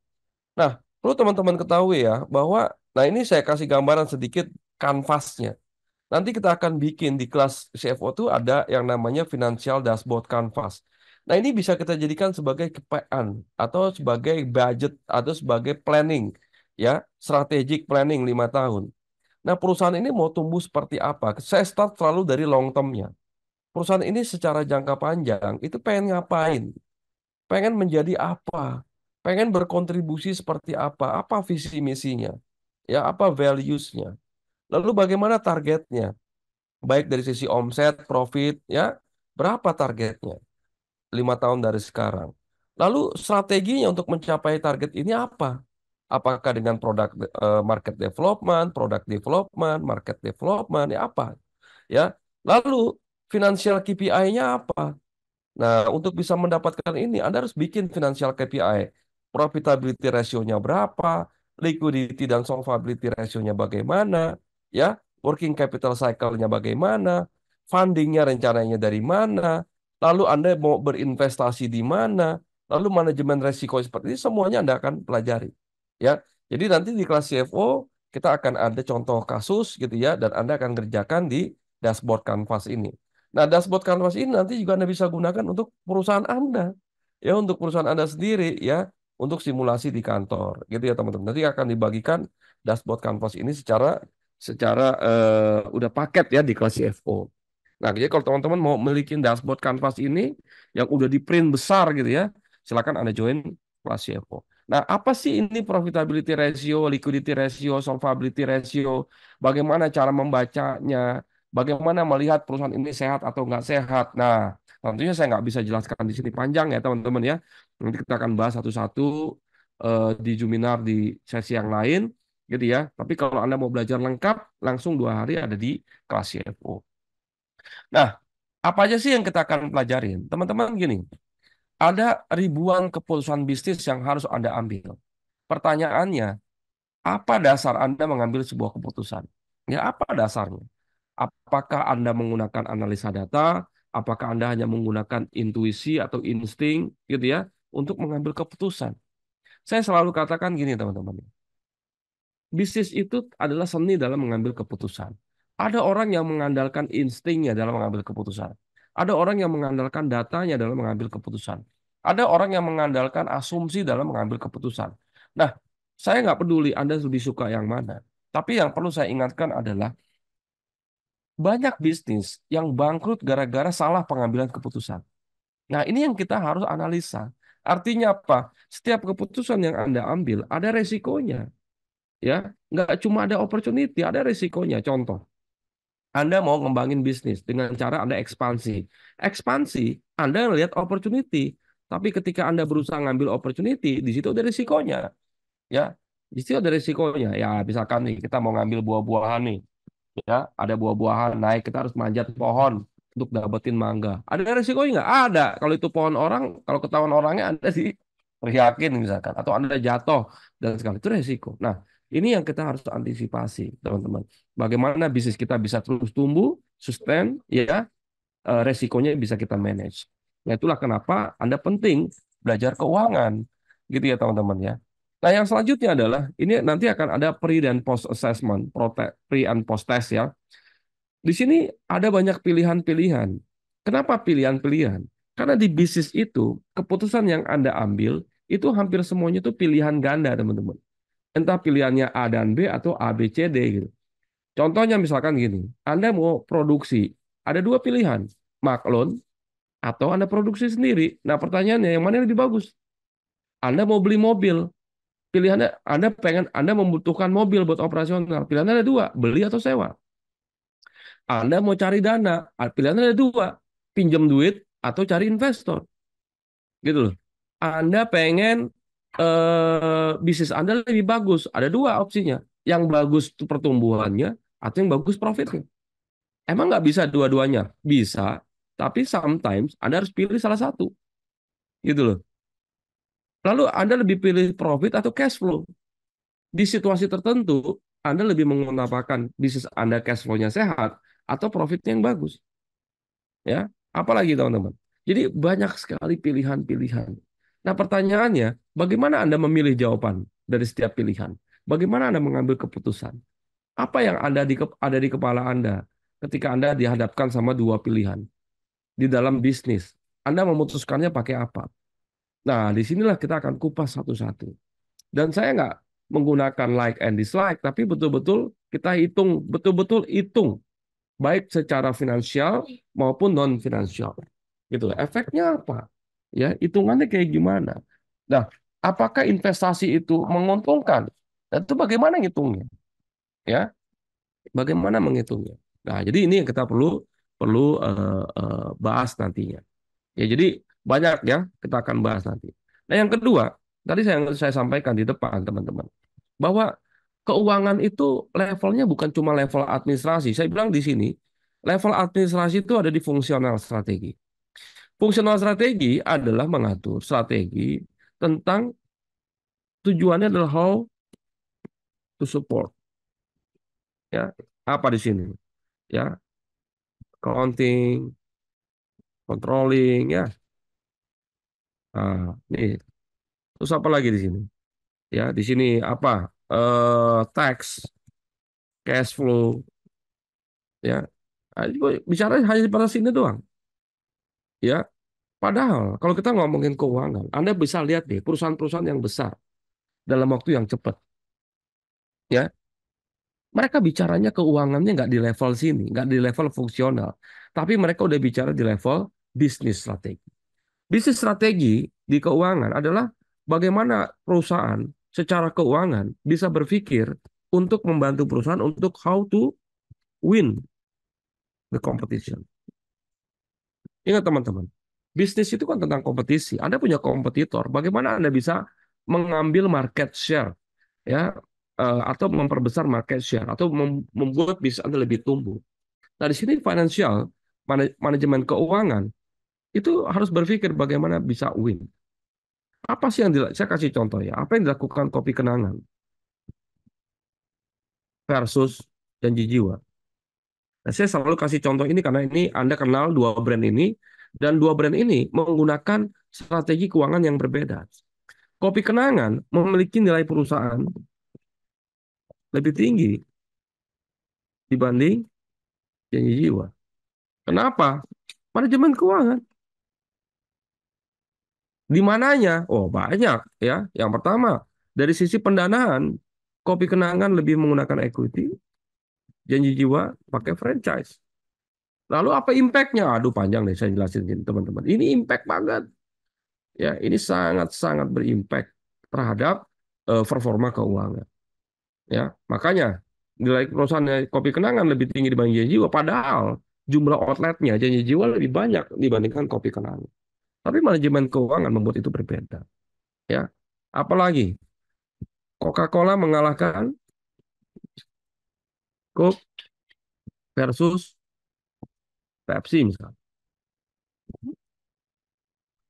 Nah, perlu teman-teman ketahui ya bahwa, nah ini saya kasih gambaran sedikit kanvasnya. Nanti kita akan bikin di kelas CFO itu ada yang namanya Financial Dashboard Canvas. Nah, ini bisa kita jadikan sebagai KPN atau sebagai budget atau sebagai planning, ya, strategic planning 5 tahun. Nah, perusahaan ini mau tumbuh seperti apa? Saya start selalu dari long term-nya. Perusahaan ini secara jangka panjang itu pengen ngapain? Pengen menjadi apa, pengen berkontribusi seperti apa visi misinya, ya apa values-nya, lalu bagaimana targetnya, baik dari sisi omset, profit, ya berapa targetnya 5 tahun dari sekarang. Lalu strateginya untuk mencapai target ini apa? Apakah dengan market development, product development, market development, ya apa? Ya, lalu financial KPI-nya apa? Nah, untuk bisa mendapatkan ini, Anda harus bikin financial KPI. Profitability ratio-nya berapa, liquidity dan solvability ratio-nya bagaimana, ya, working capital cycle-nya bagaimana, funding-nya rencananya dari mana, lalu Anda mau berinvestasi di mana, lalu manajemen resiko seperti ini, semuanya Anda akan pelajari. Ya, jadi nanti di kelas CFO, kita akan ada contoh kasus gitu ya, dan Anda akan kerjakan di dashboard Canvas ini. Nah, dashboard Canvas ini nanti juga Anda bisa gunakan untuk perusahaan Anda. Ya, untuk perusahaan Anda sendiri ya, untuk simulasi di kantor. Gitu ya, teman-teman. Nanti akan dibagikan dashboard Canvas ini secara secara udah paket ya di kelas CFO. Nah, jadi kalau teman-teman mau memiliki dashboard Canvas ini yang udah di print besar gitu ya, silakan Anda join kelas CFO. Nah, apa sih ini profitability ratio, liquidity ratio, solvability ratio, bagaimana cara membacanya, bagaimana melihat perusahaan ini sehat atau nggak sehat. Nah, tentunya saya nggak bisa jelaskan di sini panjang ya teman-teman ya. Nanti kita akan bahas satu-satu di Juminar di sesi yang lain. gitu ya. Tapi kalau Anda mau belajar lengkap, langsung 2 hari ada di kelas CFO. Nah, apa aja sih yang kita akan pelajarin? Teman-teman gini, ada ribuan keputusan bisnis yang harus Anda ambil. Pertanyaannya, apa dasar Anda mengambil sebuah keputusan? Ya, apa dasarnya? Apakah Anda menggunakan analisa data? Apakah Anda hanya menggunakan intuisi atau insting gitu ya untuk mengambil keputusan? Saya selalu katakan gini, teman-teman. Bisnis itu adalah seni dalam mengambil keputusan. Ada orang yang mengandalkan instingnya dalam mengambil keputusan. Ada orang yang mengandalkan datanya dalam mengambil keputusan. Ada orang yang mengandalkan asumsi dalam mengambil keputusan. Nah, saya nggak peduli Anda lebih suka yang mana. Tapi yang perlu saya ingatkan adalah banyak bisnis yang bangkrut gara-gara salah pengambilan keputusan. Nah, ini yang kita harus analisa. Artinya apa? Setiap keputusan yang Anda ambil ada resikonya. Ya, nggak cuma ada opportunity, ada resikonya. Contoh, Anda mau ngembangin bisnis dengan cara Anda ekspansi. Ekspansi, Anda lihat opportunity. Tapi ketika Anda berusaha ngambil opportunity, di situ ada risikonya. Ya, di situ ada risikonya. Ya, misalkan nih, kita mau ngambil buah-buahan nih. Ya, ada buah-buahan naik, kita harus manjat pohon untuk dapetin mangga. Ada risikonya nggak? Ada. Kalau itu pohon orang, kalau ketahuan orangnya Anda sih teriakin misalkan, atau Anda jatuh dan segala itu risiko. Nah, ini yang kita harus antisipasi, teman-teman. Bagaimana bisnis kita bisa terus tumbuh, sustain, ya, resikonya bisa kita manage. Nah, itulah kenapa Anda penting belajar keuangan, gitu ya, teman-teman ya. Nah, yang selanjutnya adalah ini nanti akan ada pre dan post assessment, pre and post test ya. Di sini ada banyak pilihan-pilihan. Kenapa pilihan-pilihan? Karena di bisnis itu, keputusan yang Anda ambil, itu hampir semuanya itu pilihan ganda, teman-teman. Entah pilihannya A dan B atau A, B, C, D gitu. Contohnya misalkan gini, Anda mau produksi, ada dua pilihan, maklun atau Anda produksi sendiri. Nah pertanyaannya, yang mana yang lebih bagus? Anda mau beli mobil, pilihannya Anda membutuhkan mobil buat operasional. Pilihannya ada dua, beli atau sewa. Anda mau cari dana, pilihannya ada dua, pinjam duit atau cari investor, gitu loh. Anda pengen bisnis Anda lebih bagus, ada dua opsinya, yang bagus tuh pertumbuhannya atau yang bagus profitnya. Emang nggak bisa dua-duanya? Bisa, tapi sometimes Anda harus pilih salah satu, gitu loh. Lalu Anda lebih pilih profit atau cash flow. Di situasi tertentu, Anda lebih mengutamakan bisnis Anda cash flow-nya sehat atau profitnya yang bagus. Ya, apalagi teman-teman. Jadi banyak sekali pilihan-pilihan. Nah, pertanyaannya, bagaimana Anda memilih jawaban dari setiap pilihan? Bagaimana Anda mengambil keputusan? Apa yang ada di kepala Anda ketika Anda dihadapkan sama dua pilihan di dalam bisnis? Anda memutuskannya pakai apa? Nah, disinilah kita akan kupas satu-satu. Dan saya nggak menggunakan like and dislike, tapi betul-betul kita hitung, betul-betul hitung baik secara finansial maupun non finansial. Gitu. Efeknya apa? Ya, hitungannya kayak gimana? Nah, apakah investasi itu menguntungkan? Dan itu bagaimana ngitungnya? Ya, bagaimana menghitungnya? Nah, jadi ini yang kita perlu perlu bahas nantinya. Ya, jadi banyak ya kita akan bahas nanti. Nah, yang kedua, tadi saya sampaikan di depan teman-teman bahwa keuangan itu levelnya bukan cuma level administrasi. Saya bilang di sini, level administrasi itu ada di fungsional strategi. Fungsional strategi adalah mengatur strategi tentang tujuannya adalah how to support. Ya, apa di sini? Ya, accounting, controlling, ya. Nah, nih. Terus apa lagi di sini? Ya, di sini apa? Tax, cash flow, ya. Nah, bicara hanya pada sini doang. Ya, padahal kalau kita ngomongin keuangan, Anda bisa lihat deh perusahaan-perusahaan yang besar dalam waktu yang cepat. Ya, mereka bicaranya keuangannya nggak di level sini, nggak di level fungsional, tapi mereka udah bicara di level bisnis strategi. Bisnis strategi di keuangan adalah bagaimana perusahaan secara keuangan bisa berpikir untuk membantu perusahaan untuk how to win the competition. Ingat teman-teman, bisnis itu kan tentang kompetisi. Anda punya kompetitor, bagaimana Anda bisa mengambil market share, ya, atau memperbesar market share atau membuat bisnis Anda lebih tumbuh. Nah, di sini financial manajemen keuangan itu harus berpikir bagaimana bisa win. Apa sih yang saya kasih contoh ya. Apa yang dilakukan Kopi Kenangan versus Janji Jiwa. Nah, saya selalu kasih contoh ini karena ini Anda kenal dua brand ini dan dua brand ini menggunakan strategi keuangan yang berbeda. Kopi Kenangan memiliki nilai perusahaan lebih tinggi dibanding Janji Jiwa. Kenapa? Manajemen keuangan. Di mananya? Oh, banyak ya. Yang pertama, dari sisi pendanaan, Kopi Kenangan lebih menggunakan equity, Janji Jiwa pakai franchise. Lalu apa impact-nya? Aduh, panjang deh saya jelasin teman-teman. Ini impact banget. Ya, ini sangat-sangat berimpact terhadap performa keuangan. Ya, makanya nilai perusahaan Kopi Kenangan lebih tinggi dibanding Janji Jiwa, padahal jumlah outletnya Janji Jiwa lebih banyak dibandingkan Kopi Kenangan. Tapi manajemen keuangan membuat itu berbeda. Ya, apalagi Coca-Cola mengalahkan Coke versus Pepsi misalnya.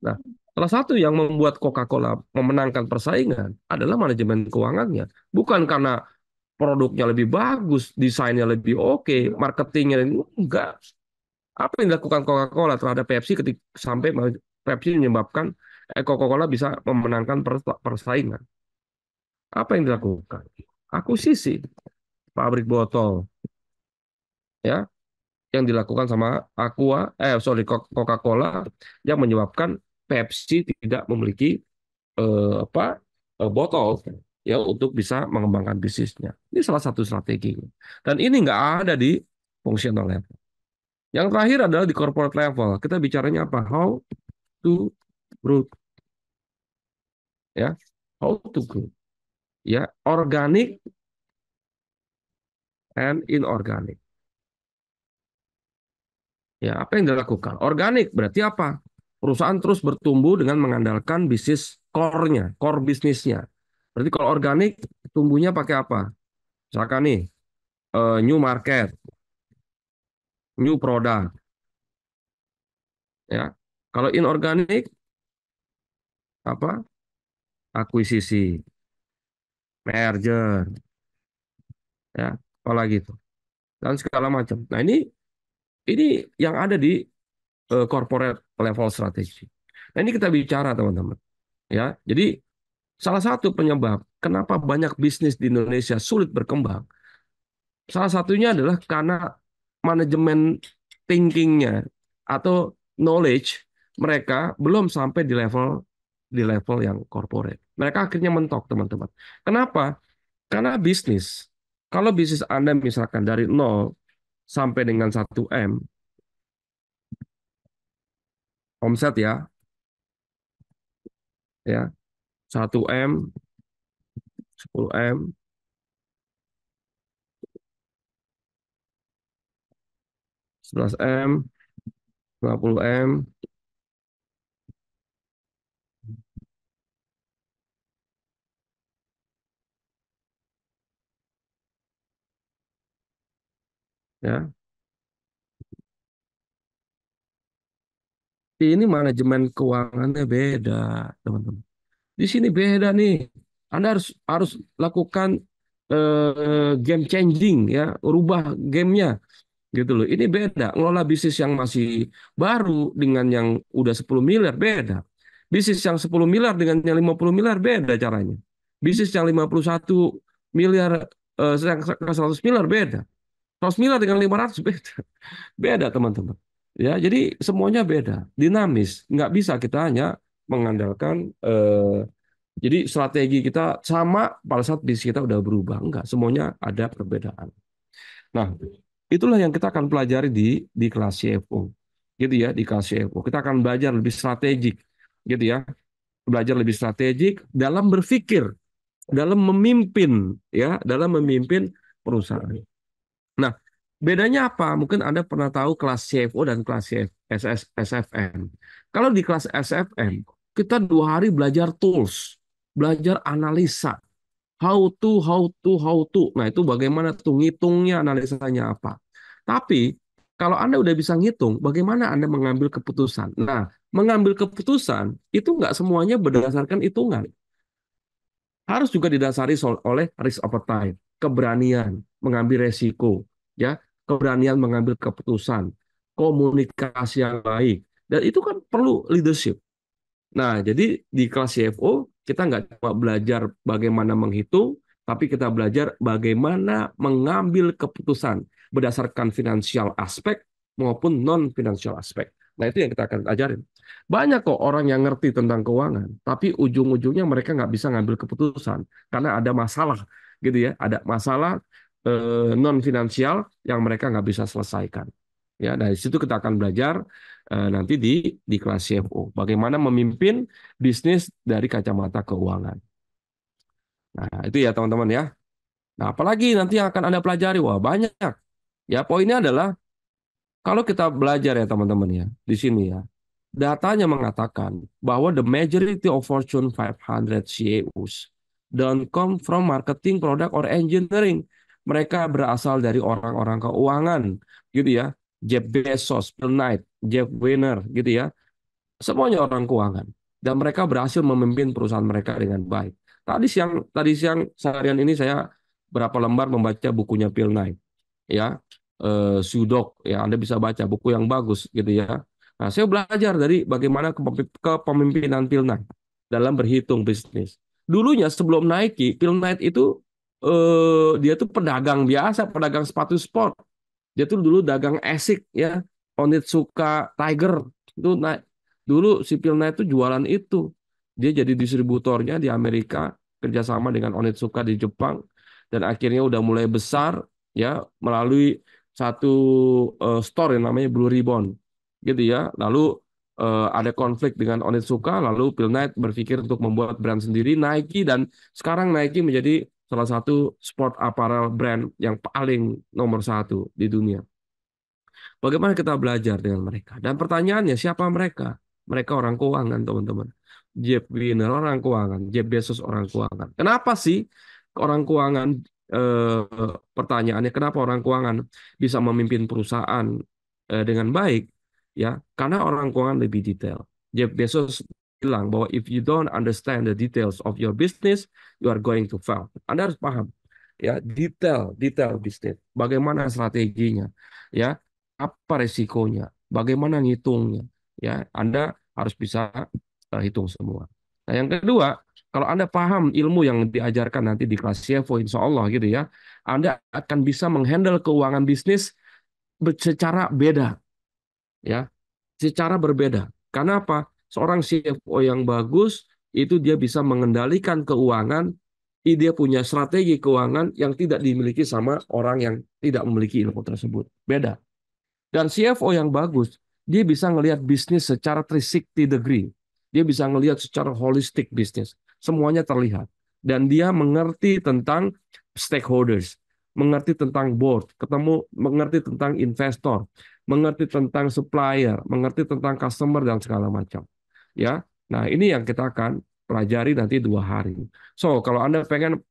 Nah, salah satu yang membuat Coca-Cola memenangkan persaingan adalah manajemen keuangannya. Bukan karena produknya lebih bagus, desainnya lebih oke, marketingnya enggak. Apa yang dilakukan Coca-Cola terhadap Pepsi ketika sampai Pepsi menyebabkan Coca-Cola bisa memenangkan persaingan? Apa yang dilakukan? Akuisisi pabrik botol, ya, yang dilakukan sama Coca-Cola yang menyebabkan Pepsi tidak memiliki apa botol ya untuk bisa mengembangkan bisnisnya. Ini salah satu strategi. Dan ini nggak ada di functional level. Yang terakhir adalah di corporate level. Kita bicaranya apa? How to grow, ya. How to grow, ya. Organic and inorganic. Ya, apa yang dilakukan? Organik berarti apa? Perusahaan terus bertumbuh dengan mengandalkan bisnis core-nya, core bisnisnya. Berarti kalau organik tumbuhnya pakai apa? Misalkan nih, new market, new product, ya. Kalau inorganik apa? Akuisisi, merger, ya, apalagi itu dan segala macam. Nah, ini yang ada di corporate level strategi. Nah, ini kita bicara teman-teman, ya. Jadi salah satu penyebab kenapa banyak bisnis di Indonesia sulit berkembang, salah satunya adalah karena manajemen thinkingnya atau knowledge mereka belum sampai di level yang corporate. Mereka akhirnya mentok, teman-teman. Kenapa? Karena bisnis. Kalau bisnis Anda misalkan dari nol sampai dengan 1 M omset ya, 1 M, 10 M, 11 M, 50 M, ya. Ini manajemen keuangannya beda, teman-teman. Di sini beda nih. Anda harus harus lakukan game changing ya, rubah gamenya gitu loh. Ini beda. Ngelola bisnis yang masih baru dengan yang udah 10 miliar beda. Bisnis yang 10 miliar dengan yang 50 miliar beda caranya. Bisnis yang 51 miliar yang 100 miliar beda. 100 miliar dengan 500 beda. Beda teman-teman. Ya, jadi semuanya beda, dinamis. Nggak bisa kita hanya mengandalkan jadi strategi kita sama pada saat bisnis kita udah berubah. Enggak, semuanya ada perbedaan. Nah, itulah yang kita akan pelajari di kelas CFO. Gitu ya, di kelas CFO. Kita akan belajar lebih strategik, gitu ya. Belajar lebih strategik dalam berpikir, dalam memimpin, ya, dalam memimpin perusahaan. Nah, bedanya apa? Mungkin Anda pernah tahu kelas CFO dan kelas SFM. Kalau di kelas SFM, kita 2 hari belajar tools, belajar analisa, How to. Nah, itu bagaimana tuh ngitungnya, analisanya apa. Tapi kalau Anda udah bisa ngitung, bagaimana Anda mengambil keputusan? Nah, mengambil keputusan itu nggak semuanya berdasarkan hitungan. Harus juga didasari oleh risk appetite, keberanian mengambil resiko, ya, keberanian mengambil keputusan, komunikasi yang baik, dan itu kan perlu leadership. Nah, jadi di kelas CFO kita nggak cuma belajar bagaimana menghitung, tapi kita belajar bagaimana mengambil keputusan berdasarkan finansial aspek maupun non finansial aspek. Nah, itu yang kita akan ajarin. Banyak kok orang yang ngerti tentang keuangan, tapi ujung-ujungnya mereka nggak bisa ngambil keputusan karena ada masalah, gitu ya. Ada masalah non finansial yang mereka nggak bisa selesaikan. Ya, dari situ kita akan belajar nanti di kelas CFO. Bagaimana memimpin bisnis dari kacamata keuangan. Nah, itu ya teman-teman ya. Nah, apalagi nanti yang akan Anda pelajari? Wah, banyak. Ya, poinnya adalah kalau kita belajar ya teman-teman ya, di sini ya, datanya mengatakan bahwa the majority of Fortune 500 CEOs don't come from marketing, product, or engineering. Mereka berasal dari orang-orang keuangan, gitu ya. Jeff Bezos, Bill Knight, Jeff Weiner, gitu ya. Semuanya orang keuangan. Dan mereka berhasil memimpin perusahaan mereka dengan baik. Tadi siang seharian ini saya berapa lembar membaca bukunya Phil Knight, ya, Sudok, ya, Anda bisa baca buku yang bagus, gitu ya. Nah, saya belajar dari bagaimana kepemimpinan Phil Knight dalam berhitung bisnis. Dulunya sebelum Nike, Phil Knight itu dia tuh pedagang biasa, pedagang sepatu sport. Dia tuh dulu dagang Asics ya, Onitsuka Tiger itu naik. Dulu si Pilna itu jualan itu. Dia jadi distributornya di Amerika, kerjasama dengan Onitsuka di Jepang, dan akhirnya udah mulai besar ya melalui satu store yang namanya Blue Ribbon, gitu ya. Lalu ada konflik dengan Onitsuka, lalu Phil Knight berpikir untuk membuat brand sendiri Nike, dan sekarang Nike menjadi salah satu sport apparel brand yang paling nomor satu di dunia. Bagaimana kita belajar dengan mereka? Dan pertanyaannya, siapa mereka? Mereka orang keuangan, teman-teman. Jeff Weiner orang keuangan, Jeff Bezos orang keuangan. Kenapa sih orang keuangan? Pertanyaannya, kenapa orang keuangan bisa memimpin perusahaan dengan baik? Ya, karena orang keuangan lebih detail. Jeff Bezos bilang bahwa if you don't understand the details of your business, you are going to fail. Anda harus paham, ya, detail bisnis. Bagaimana strateginya, ya, apa resikonya, bagaimana ngitungnya, ya, Anda harus bisa hitung semua. Nah, yang kedua, kalau Anda paham ilmu yang diajarkan nanti di kelas CFO, insya Allah gitu ya, Anda akan bisa menghandle keuangan bisnis secara beda, ya, secara berbeda. Karena apa? Seorang CFO yang bagus itu dia bisa mengendalikan keuangan, dia punya strategi keuangan yang tidak dimiliki sama orang yang tidak memiliki ilmu tersebut. Beda. Dan CFO yang bagus, dia bisa ngelihat bisnis secara 360 degree. Dia bisa ngelihat secara holistik bisnis. Semuanya terlihat. Dan dia mengerti tentang stakeholders, mengerti tentang board, mengerti tentang investor, mengerti tentang supplier, mengerti tentang customer dan segala macam. Ya, nah ini yang kita akan pelajari nanti 2 hari. So, kalau Anda pengen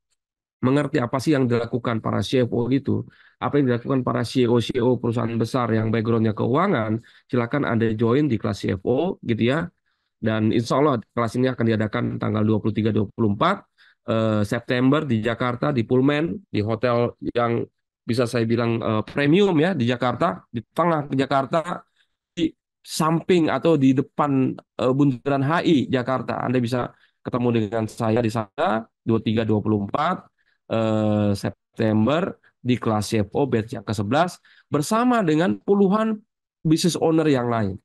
mengerti apa sih yang dilakukan para CFO itu, apa yang dilakukan para CEO perusahaan besar yang backgroundnya keuangan, silakan Anda join di kelas CFO gitu ya. Dan insya Allah kelas ini akan diadakan tanggal 23-24 September di Jakarta, di Pullman, di hotel yang bisa saya bilang premium ya di Jakarta, di tengah Jakarta, di samping atau di depan Bundaran HI Jakarta. Anda bisa ketemu dengan saya di sana 23-24 September di kelas CFO batch yang ke-11 bersama dengan puluhan business owner yang lain,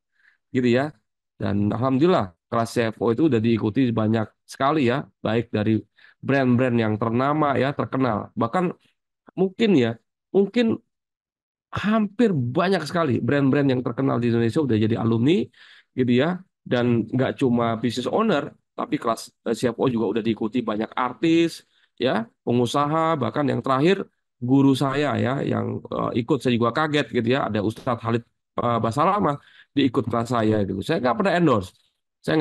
gitu ya. Dan alhamdulillah kelas CFO itu udah diikuti banyak sekali ya, baik dari brand-brand yang ternama ya, terkenal. Bahkan mungkin ya, mungkin hampir banyak sekali brand-brand yang terkenal di Indonesia udah jadi alumni, gitu ya. Dan nggak cuma business owner, tapi kelas CFO juga udah diikuti banyak artis, ya, pengusaha, bahkan yang terakhir guru saya ya, yang ikut, saya juga kaget gitu ya, ada Ustadz Khalid Basalamah diikut kelas saya gitu. Saya nggak pernah endorse, saya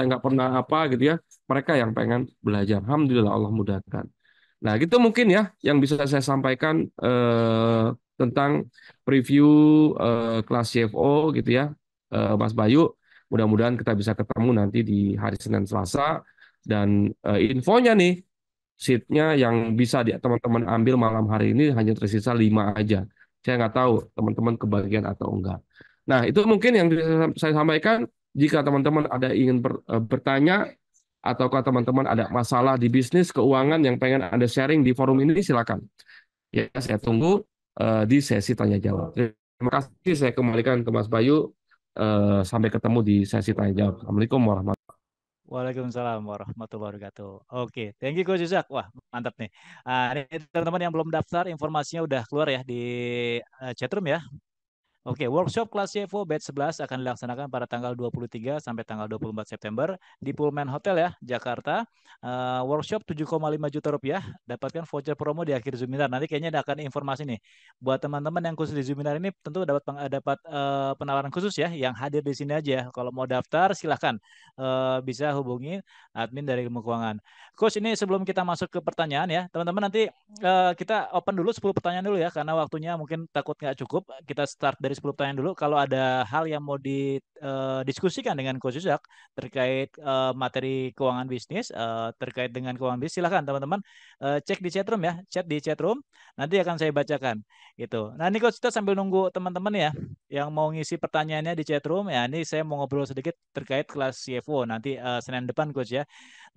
nggak pernah apa gitu ya. Mereka yang pengen belajar, alhamdulillah Allah mudahkan. Nah, gitu mungkin ya yang bisa saya sampaikan tentang preview kelas CFO gitu ya, Mas Bayu. Mudah-mudahan kita bisa ketemu nanti di hari Senin Selasa dan infonya nih, seatnya yang bisa teman-teman ambil malam hari ini hanya tersisa 5 aja. Saya nggak tahu teman-teman kebagian atau enggak. Nah, itu mungkin yang bisa saya sampaikan. Jika teman-teman ada ingin bertanya ataukah teman-teman ada masalah di bisnis keuangan yang pengen Anda sharing di forum ini, silakan. Ya, saya tunggu di sesi tanya jawab. Terima kasih, saya kembalikan ke Mas Bayu. Sampai ketemu di sesi tanya jawab. Assalamualaikum warahmatullahi Waalaikumsalam warahmatullahi wabarakatuh. Oke, thank you Coach Izak. Wah, mantap nih. Ini teman-teman yang belum daftar, informasinya udah keluar ya di chatroom ya. Oke, workshop kelas CFO batch 11 akan dilaksanakan pada tanggal 23 sampai tanggal 24 September di Pullman Hotel ya, Jakarta. Workshop 7,5 juta rupiah, dapatkan voucher promo di akhir Zoominar. Nanti kayaknya ada akan informasi nih. Buat teman-teman yang khusus di Zoominar ini tentu dapat penawaran khusus ya, yang hadir di sini aja. Kalau mau daftar silahkan bisa hubungi admin dari Ilmu Keuangan. Coach, ini sebelum kita masuk ke pertanyaan ya, teman-teman nanti kita open dulu 10 pertanyaan dulu ya, karena waktunya mungkin takut nggak cukup. Kita start dari 10 pertanyaan dulu. Kalau ada hal yang mau didiskusikan dengan Coach Zak terkait materi keuangan bisnis, terkait dengan keuangan bisnis, silahkan teman-teman cek di chatroom ya, chat di chatroom. Nanti akan saya bacakan gitu. Nah ini Coach, kita sambil nunggu teman-teman ya yang mau ngisi pertanyaannya di chatroom ya. Ini saya mau ngobrol sedikit terkait kelas CFO nanti Senin depan Coach ya.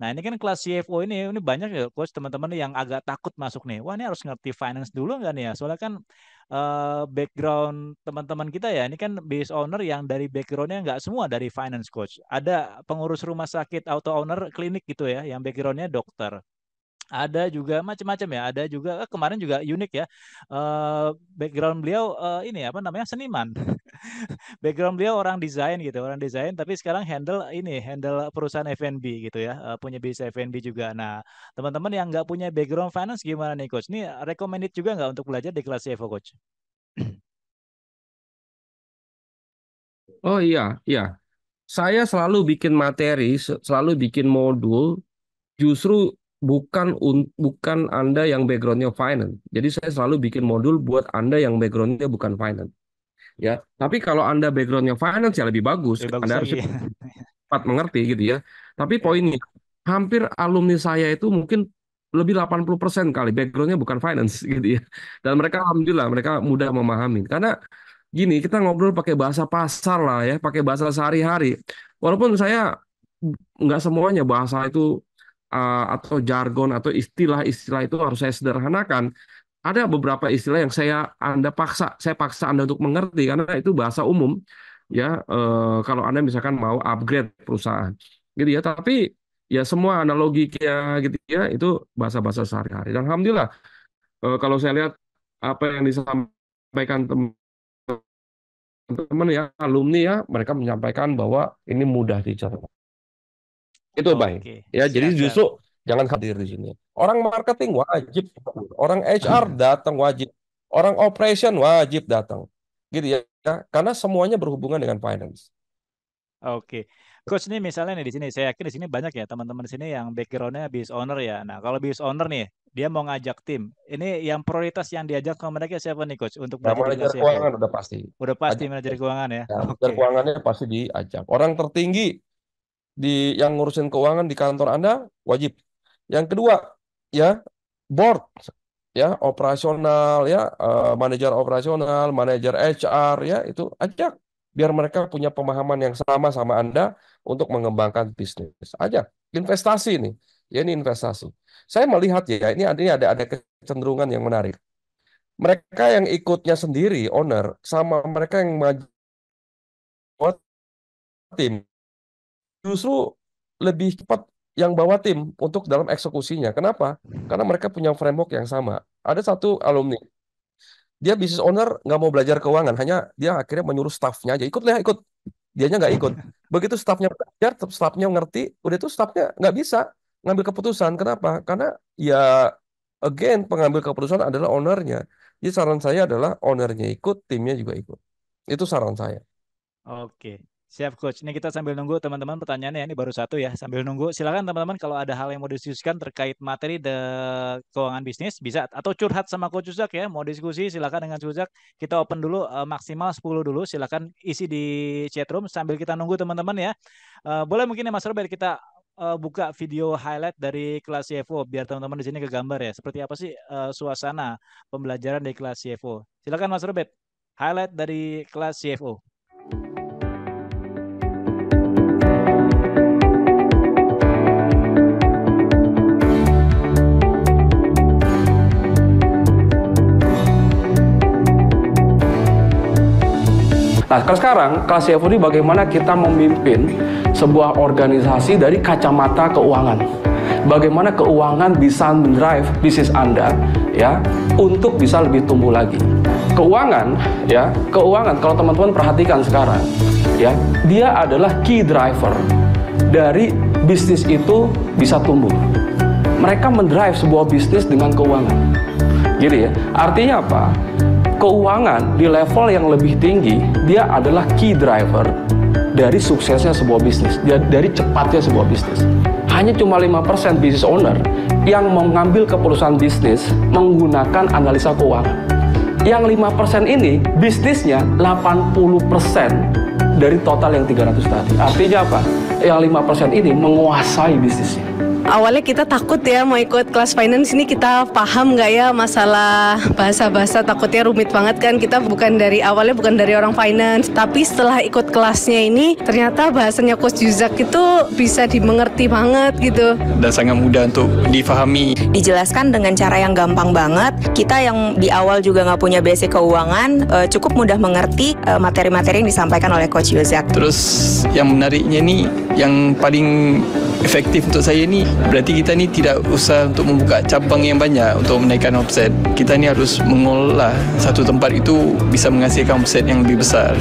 Nah, ini kan kelas CFO ini banyak ya coach teman-teman yang agak takut masuk nih. Wah, ini harus ngerti finance dulu nggak nih ya? Soalnya kan background teman-teman kita ya, ini kan business owner yang dari backgroundnya nggak semua dari finance coach. Ada pengurus rumah sakit atau owner klinik gitu ya, yang backgroundnya dokter. Ada juga macam-macam ya. Ada juga kemarin juga unik ya. Background beliau ini apa namanya seniman. Background beliau orang desain gitu, orang desain tapi sekarang handle perusahaan F&B gitu ya, punya bisnis F&B juga. Nah, teman-teman yang nggak punya background finance gimana nih coach? Ini recommended juga nggak untuk belajar di kelas CFO coach? wabarakatuh. Oh iya, iya. Saya selalu bikin materi, selalu bikin modul, justru bukan Anda yang backgroundnya finance. Jadi saya selalu bikin modul buat Anda yang backgroundnya bukan finance. Ya, tapi kalau Anda backgroundnya finance ya lebih bagus. Lebih bagus Anda lagi. harusnya cepat mengerti gitu ya. Tapi Ya. poinnya, hampir alumni saya itu mungkin lebih 80% kali backgroundnya bukan finance gitu ya. Dan mereka alhamdulillah mereka mudah memahami. Karena gini, kita ngobrol pakai bahasa pasar lah ya, pakai bahasa sehari-hari. Walaupun saya nggak semuanya bahasa itu atau jargon atau istilah-istilah itu harus saya sederhanakan. Ada beberapa istilah yang saya paksa Anda untuk mengerti karena itu bahasa umum ya. Kalau Anda misalkan mau upgrade perusahaan, gitu ya. Tapi ya semua analoginya gitu ya itu bahasa-bahasa sehari-hari. Dan alhamdulillah kalau saya lihat apa yang disampaikan teman-teman ya alumni ya mereka menyampaikan bahwa ini mudah dicerna. Itu baik. Oke, Ya, jadi siap-siap. justru jangan hadir di sini. Orang marketing wajib, orang HR datang wajib, orang operation wajib datang. Gitu ya. Karena semuanya berhubungan dengan finance. Oke, coach nih misalnya nih di sini, saya yakin di sini banyak ya teman-teman di sini yang backgroundnya business owner ya. Nah, kalau business owner nih, dia mau ngajak tim. Ini yang prioritas yang diajak ke mereka siapa nih coach untuk Nah, belajar di kelas manajer CFO? keuangan udah pasti. Udah pasti Ajak. manajer keuangan ya. Ya, manajer Oke. keuangannya pasti diajak. Orang tertinggi yang ngurusin keuangan di kantor Anda wajib. Yang kedua, ya board, ya operasional, ya manajer operasional, manajer HR, ya itu ajak biar mereka punya pemahaman yang sama sama Anda untuk mengembangkan bisnis. Ajak investasi nih, ya ini investasi. Saya melihat ya ini ada kecenderungan yang menarik. Mereka yang ikutnya sendiri owner sama mereka yang maju tim justru lebih cepat yang bawa tim untuk dalam eksekusinya. Kenapa? Karena mereka punya framework yang sama. Ada satu alumni, dia business owner nggak mau belajar keuangan, hanya dia akhirnya menyuruh staffnya aja ikut lah ikut. Dianya nggak ikut. Begitu staffnya belajar, staffnya ngerti, udah itu staffnya nggak bisa ngambil keputusan. Kenapa? Karena ya again pengambil keputusan adalah ownernya. Jadi saran saya adalah ownernya ikut, timnya juga ikut. Itu saran saya. Oke. Siap coach. Ini kita sambil nunggu teman-teman pertanyaannya, ini baru satu ya. Sambil nunggu, silakan teman-teman kalau ada hal yang mau diskusikan terkait materi keuangan bisnis bisa atau curhat sama coach Uzak ya. Mau diskusi silakan dengan coach Uzak. Kita open dulu maksimal 10 dulu. Silakan isi di chat room sambil kita nunggu teman-teman ya. Boleh mungkin ya Mas Robert kita buka video highlight dari kelas CFO biar teman-teman di sini kegambar ya. Seperti apa sih suasana pembelajaran di kelas CFO. Silakan Mas Robert. Highlight dari kelas CFO. Nah, sekarang kelas CFO ini bagaimana kita memimpin sebuah organisasi dari kacamata keuangan. Bagaimana keuangan bisa mendrive bisnis Anda ya untuk bisa lebih tumbuh lagi. Keuangan kalau teman-teman perhatikan sekarang ya, dia adalah key driver dari bisnis itu bisa tumbuh. Mereka mendrive sebuah bisnis dengan keuangan. Gitu ya. Artinya apa? Keuangan di level yang lebih tinggi, dia adalah key driver dari suksesnya sebuah bisnis, dari cepatnya sebuah bisnis. Hanya cuma 5% business owner yang mengambil keputusan bisnis menggunakan analisa keuangan. Yang 5% ini, bisnisnya 80% dari total yang 300 tadi. Artinya apa? Yang 5% ini menguasai bisnisnya. Awalnya kita takut ya mau ikut kelas finance ini, kita paham nggak ya masalah bahasa-bahasa, takutnya rumit banget kan. Kita awalnya bukan dari orang finance, tapi setelah ikut kelasnya ini ternyata bahasanya Coach Uzak itu bisa dimengerti banget gitu. Dan sangat mudah untuk difahami. Dijelaskan dengan cara yang gampang banget. Kita yang di awal juga nggak punya basic keuangan, cukup mudah mengerti materi-materi yang disampaikan oleh Coach Uzak. Terus yang menariknya nih, yang paling efektif untuk saya ni, berarti kita ni tidak usah untuk membuka cabang yang banyak untuk menaikkan omset. Kita ni harus mengolah satu tempat itu bisa menghasilkan omset yang lebih besar.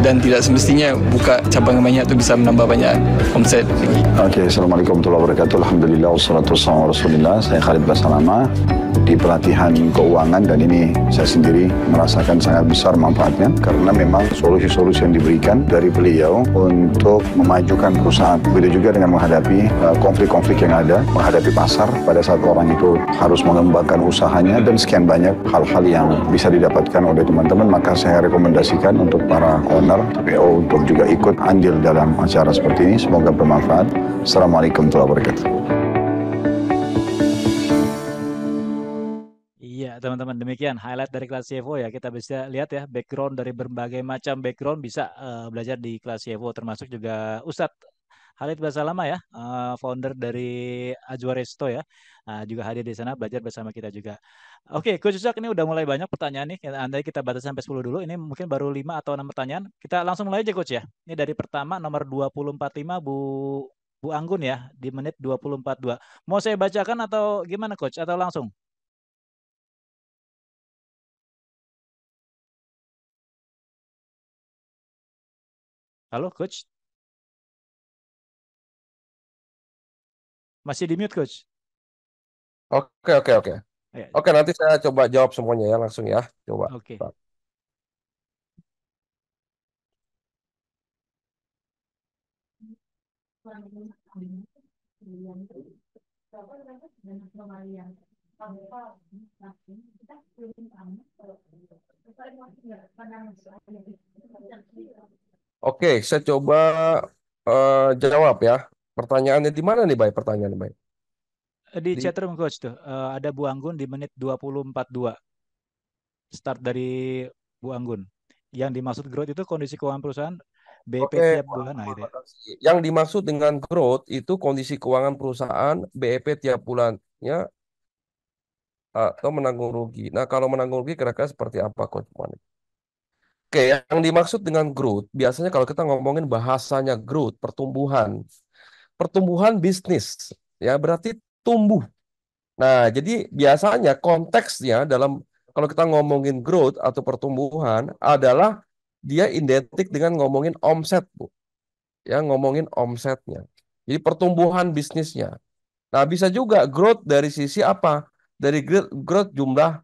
Dan tidak semestinya buka cabang yang banyak itu bisa menambah banyak omset lagi. Oke, Assalamualaikum warahmatullahi wabarakatuh. Alhamdulillah, wassalatu wassalamu ala Rasulillah. Saya Khalid Basalama di pelatihan keuangan, dan ini saya sendiri merasakan sangat besar manfaatnya karena memang solusi-solusi yang diberikan dari beliau untuk memajukan perusahaan. Begitu juga dengan menghadapi konflik-konflik yang ada, menghadapi pasar pada saat orang itu harus mengembangkan usahanya, dan sekian banyak hal-hal yang bisa didapatkan oleh teman-teman. Maka saya rekomendasikan untuk para owner TPO untuk juga ikut andil dalam acara seperti ini. Semoga bermanfaat. Assalamualaikum warahmatullahi wabarakatuh. Iya, teman-teman, demikian highlight dari kelas CFO ya. Kita bisa lihat ya background dari berbagai macam background bisa belajar di kelas CFO, termasuk juga Ustadz Khalid Basalama ya, founder dari Ajwaresto ya. Juga hadir di sana belajar bersama kita juga. Oke, Coach Ustadz, ini udah mulai banyak pertanyaan nih. Andai kita batasi sampai 10 dulu. Ini mungkin baru 5 atau 6 pertanyaan. Kita langsung mulai aja Coach ya. Ini dari pertama nomor 2045 Bu Anggun ya di menit 20.42. Mau saya bacakan atau gimana Coach, atau langsung? Halo Coach? Masih di mute Coach? Oke, oke, oke. Ya, Oke, nanti saya coba jawab semuanya ya langsung ya. Coba. oke. Oke, saya coba jawab ya. Pertanyaannya di mana nih, Bay? Pertanyaannya, Bay? Di Di, chatroom Coach tuh ada Bu Anggun di menit 20.42. Start dari Bu Anggun. Yang dimaksud growth itu kondisi keuangan perusahaan BP oke, tiap bulan, nah gitu ya. yang dimaksud dengan growth itu kondisi keuangan perusahaan BEP tiap bulannya atau menanggung rugi. Nah, kalau menanggung rugi kira-kira seperti apa, Coach Manik? Oke, yang dimaksud dengan growth biasanya kalau kita ngomongin bahasanya growth, pertumbuhan bisnis, ya berarti tumbuh. Nah, jadi biasanya konteksnya dalam kalau kita ngomongin growth atau pertumbuhan adalah dia identik dengan ngomongin omset, Bu. Ya, ngomongin omsetnya. Jadi pertumbuhan bisnisnya. Nah, bisa juga growth dari sisi apa? Dari growth jumlah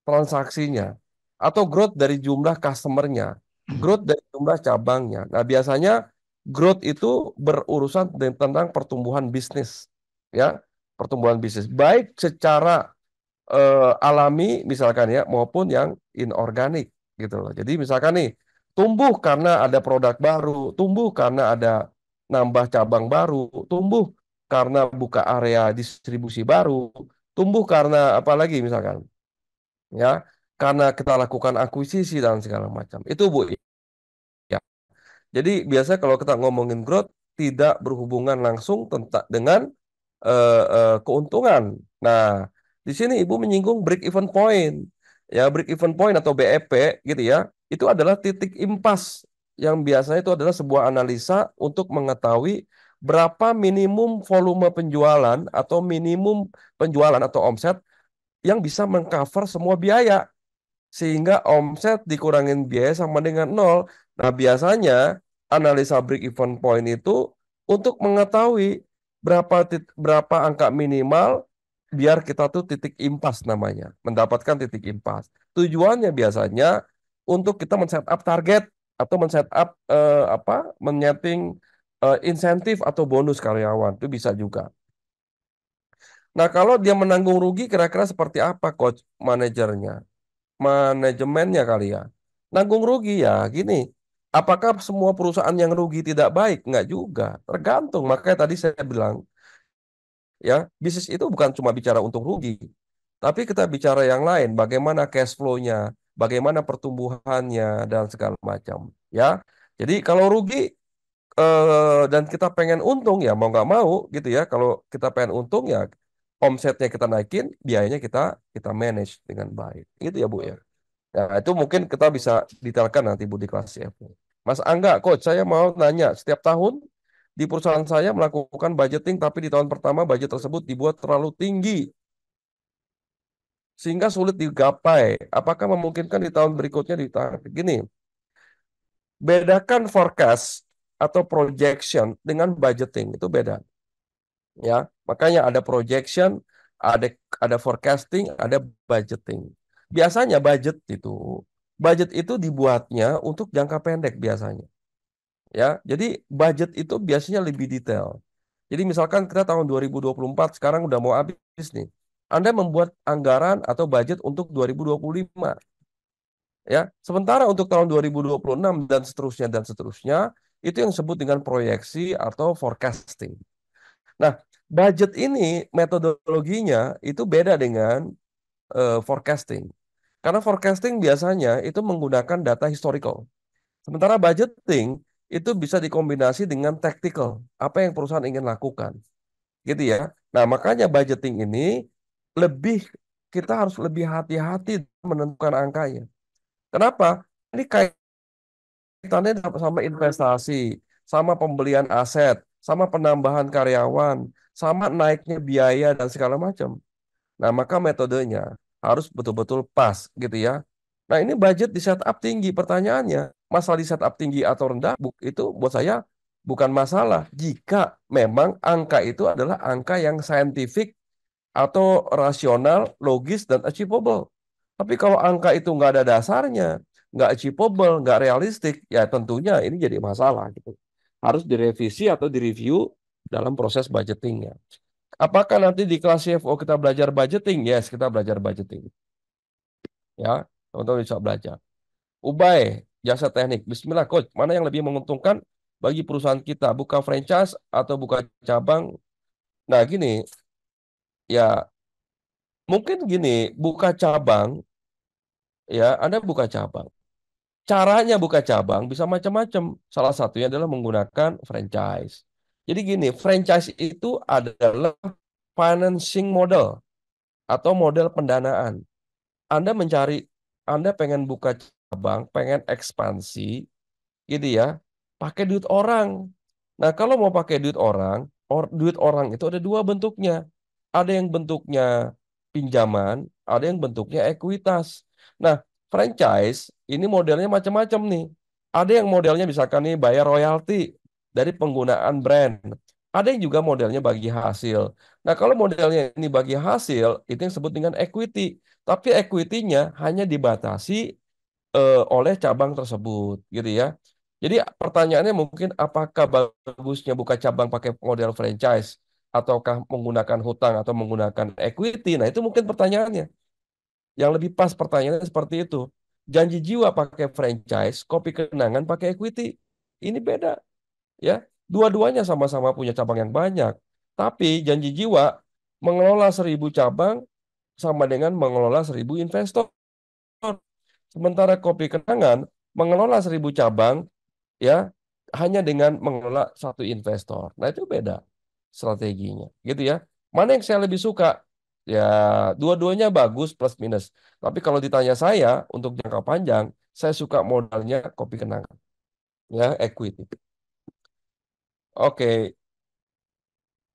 transaksinya atau growth dari jumlah customernya. growth dari jumlah cabangnya. Nah, biasanya growth itu berurusan tentang pertumbuhan bisnis, ya, pertumbuhan bisnis, baik secara alami misalkan ya, maupun yang inorganik gitu loh. Jadi misalkan nih, tumbuh karena ada produk baru, tumbuh karena ada nambah cabang baru, tumbuh karena buka area distribusi baru, tumbuh karena apa lagi misalkan, ya, karena kita lakukan akuisisi dan segala macam. Itu Bu. Ya. Jadi biasanya kalau kita ngomongin growth tidak berhubungan langsung dengan keuntungan. Nah, di sini Ibu menyinggung break even point. Ya, break even point atau BEP gitu ya. Itu adalah titik impas yang biasanya itu adalah sebuah analisa untuk mengetahui berapa minimum volume penjualan atau minimum penjualan atau omset yang bisa mengcover semua biaya, sehingga omset dikurangin biaya sama dengan nol. Nah, biasanya analisa break even point itu untuk mengetahui berapa angka minimal biar kita tuh titik impas namanya, mendapatkan titik impas. Tujuannya biasanya untuk kita men-setup target atau men-setup men-setting insentif atau bonus karyawan, itu bisa juga. Nah, kalau dia menanggung rugi kira-kira seperti apa coach manajernya? Manajemennya kali ya. Nanggung rugi ya gini. Apakah semua perusahaan yang rugi tidak baik? Nggak juga. Tergantung. Makanya tadi saya bilang, ya, bisnis itu bukan cuma bicara untung rugi. Tapi kita bicara yang lain. Bagaimana cash flow-nya, bagaimana pertumbuhannya, dan segala macam. Ya, jadi kalau rugi dan kita pengen untung ya mau nggak mau gitu ya. Kalau kita pengen untung ya omsetnya kita naikin, biayanya kita manage dengan baik. Gitu ya Bu ya. Ya, itu mungkin kita bisa detailkan nanti Bu di kelas CFO. Mas Angga, Coach, saya mau nanya, setiap tahun di perusahaan saya melakukan budgeting, tapi di tahun pertama budget tersebut dibuat terlalu tinggi, sehingga sulit digapai. Apakah memungkinkan di tahun berikutnya ditarik? Gini, bedakan forecast atau projection dengan budgeting, itu beda. Ya, makanya ada projection, ada forecasting, ada budgeting. Biasanya budget itu dibuatnya untuk jangka pendek biasanya. Ya, jadi budget itu biasanya lebih detail. Jadi misalkan kita tahun 2024 sekarang udah mau habis nih. Anda membuat anggaran atau budget untuk 2025. Ya, sementara untuk tahun 2026 dan seterusnya itu yang disebut dengan proyeksi atau forecasting. Nah, budget ini metodologinya itu beda dengan forecasting. Karena forecasting biasanya itu menggunakan data historical. Sementara budgeting itu bisa dikombinasi dengan tactical, apa yang perusahaan ingin lakukan. Gitu ya. Nah, makanya budgeting ini kita harus lebih hati-hati menentukan angkanya. Kenapa? Ini kaitannya sama investasi, sama pembelian aset, sama penambahan karyawan, sama naiknya biaya dan segala macam. Nah, maka metodenya harus betul-betul pas gitu ya. Nah, ini budget di setup tinggi. Pertanyaannya, masalah di setup tinggi atau rendah itu buat saya bukan masalah jika memang angka itu adalah angka yang saintifik atau rasional, logis, dan achievable. Tapi kalau angka itu nggak ada dasarnya, nggak achievable, nggak realistik, ya tentunya ini jadi masalah gitu. Harus direvisi atau direview dalam proses budgetingnya. Apakah nanti di kelas CFO kita belajar budgeting? Yes, kita belajar budgeting. Ya, teman-teman bisa belajar. Ubay, jasa teknik. Bismillah, Coach. Mana yang lebih menguntungkan bagi perusahaan kita? Buka franchise atau buka cabang? Nah, gini, ya mungkin gini, buka cabang, ya Anda buka cabang. Caranya buka cabang bisa macam-macam. Salah satunya adalah menggunakan franchise. Jadi gini, franchise itu adalah financing model atau model pendanaan. Anda pengen buka cabang, pengen ekspansi, gitu ya, pakai duit orang. Nah, kalau mau pakai duit orang itu ada dua bentuknya. Ada yang bentuknya pinjaman, ada yang bentuknya ekuitas. Nah, franchise ini modelnya macam-macam nih. Ada yang modelnya misalkan nih bayar royalti dari penggunaan brand. Ada yang juga modelnya bagi hasil. Nah, kalau modelnya ini bagi hasil, itu yang disebut dengan equity. Tapi equity-nya hanya dibatasi oleh cabang tersebut, gitu ya. Jadi pertanyaannya mungkin apakah bagusnya buka cabang pakai model franchise ataukah menggunakan hutang atau menggunakan equity? Nah, itu mungkin pertanyaannya. Yang lebih pas pertanyaannya seperti itu. Janji jiwa pakai franchise, kopi kenangan pakai equity. Ini beda, ya. Dua-duanya sama-sama punya cabang yang banyak. Tapi janji jiwa mengelola 1.000 cabang sama dengan mengelola 1.000 investor. Sementara kopi kenangan mengelola 1.000 cabang ya hanya dengan mengelola satu investor. Nah, itu beda strateginya, gitu ya. Mana yang saya lebih suka? Ya, dua-duanya bagus plus minus. Tapi kalau ditanya saya untuk jangka panjang, saya suka modalnya kopi kenangan, ya, equity. Oke,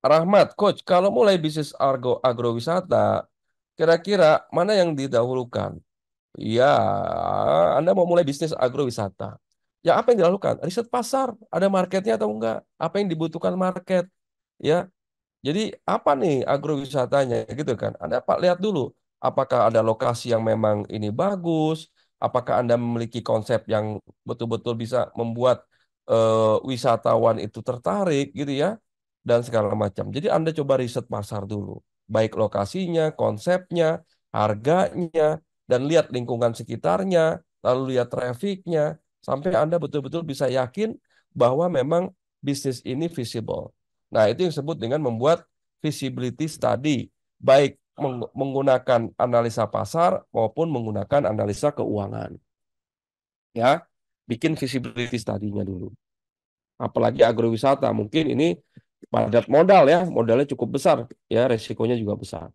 Rahmat, Coach, kalau mulai bisnis agrowisata, kira-kira mana yang didahulukan? Ya, Anda mau mulai bisnis agrowisata. Ya, apa yang dilakukan? Riset pasar, ada marketnya atau enggak? Apa yang dibutuhkan market? Ya, jadi apa nih agrowisatanya gitu kan? Anda Pak lihat dulu, apakah ada lokasi yang memang ini bagus? Apakah Anda memiliki konsep yang betul-betul bisa membuat wisatawan itu tertarik gitu ya? Dan segala macam. Jadi Anda coba riset pasar dulu, baik lokasinya, konsepnya, harganya, dan lihat lingkungan sekitarnya, lalu lihat trafficnya, sampai Anda betul-betul bisa yakin bahwa memang bisnis ini visible. Nah, itu yang disebut dengan membuat visibility study, baik menggunakan analisa pasar maupun menggunakan analisa keuangan. Ya, bikin visibility study-nya dulu. Apalagi agrowisata, mungkin ini padat modal ya, modalnya cukup besar, ya, resikonya juga besar.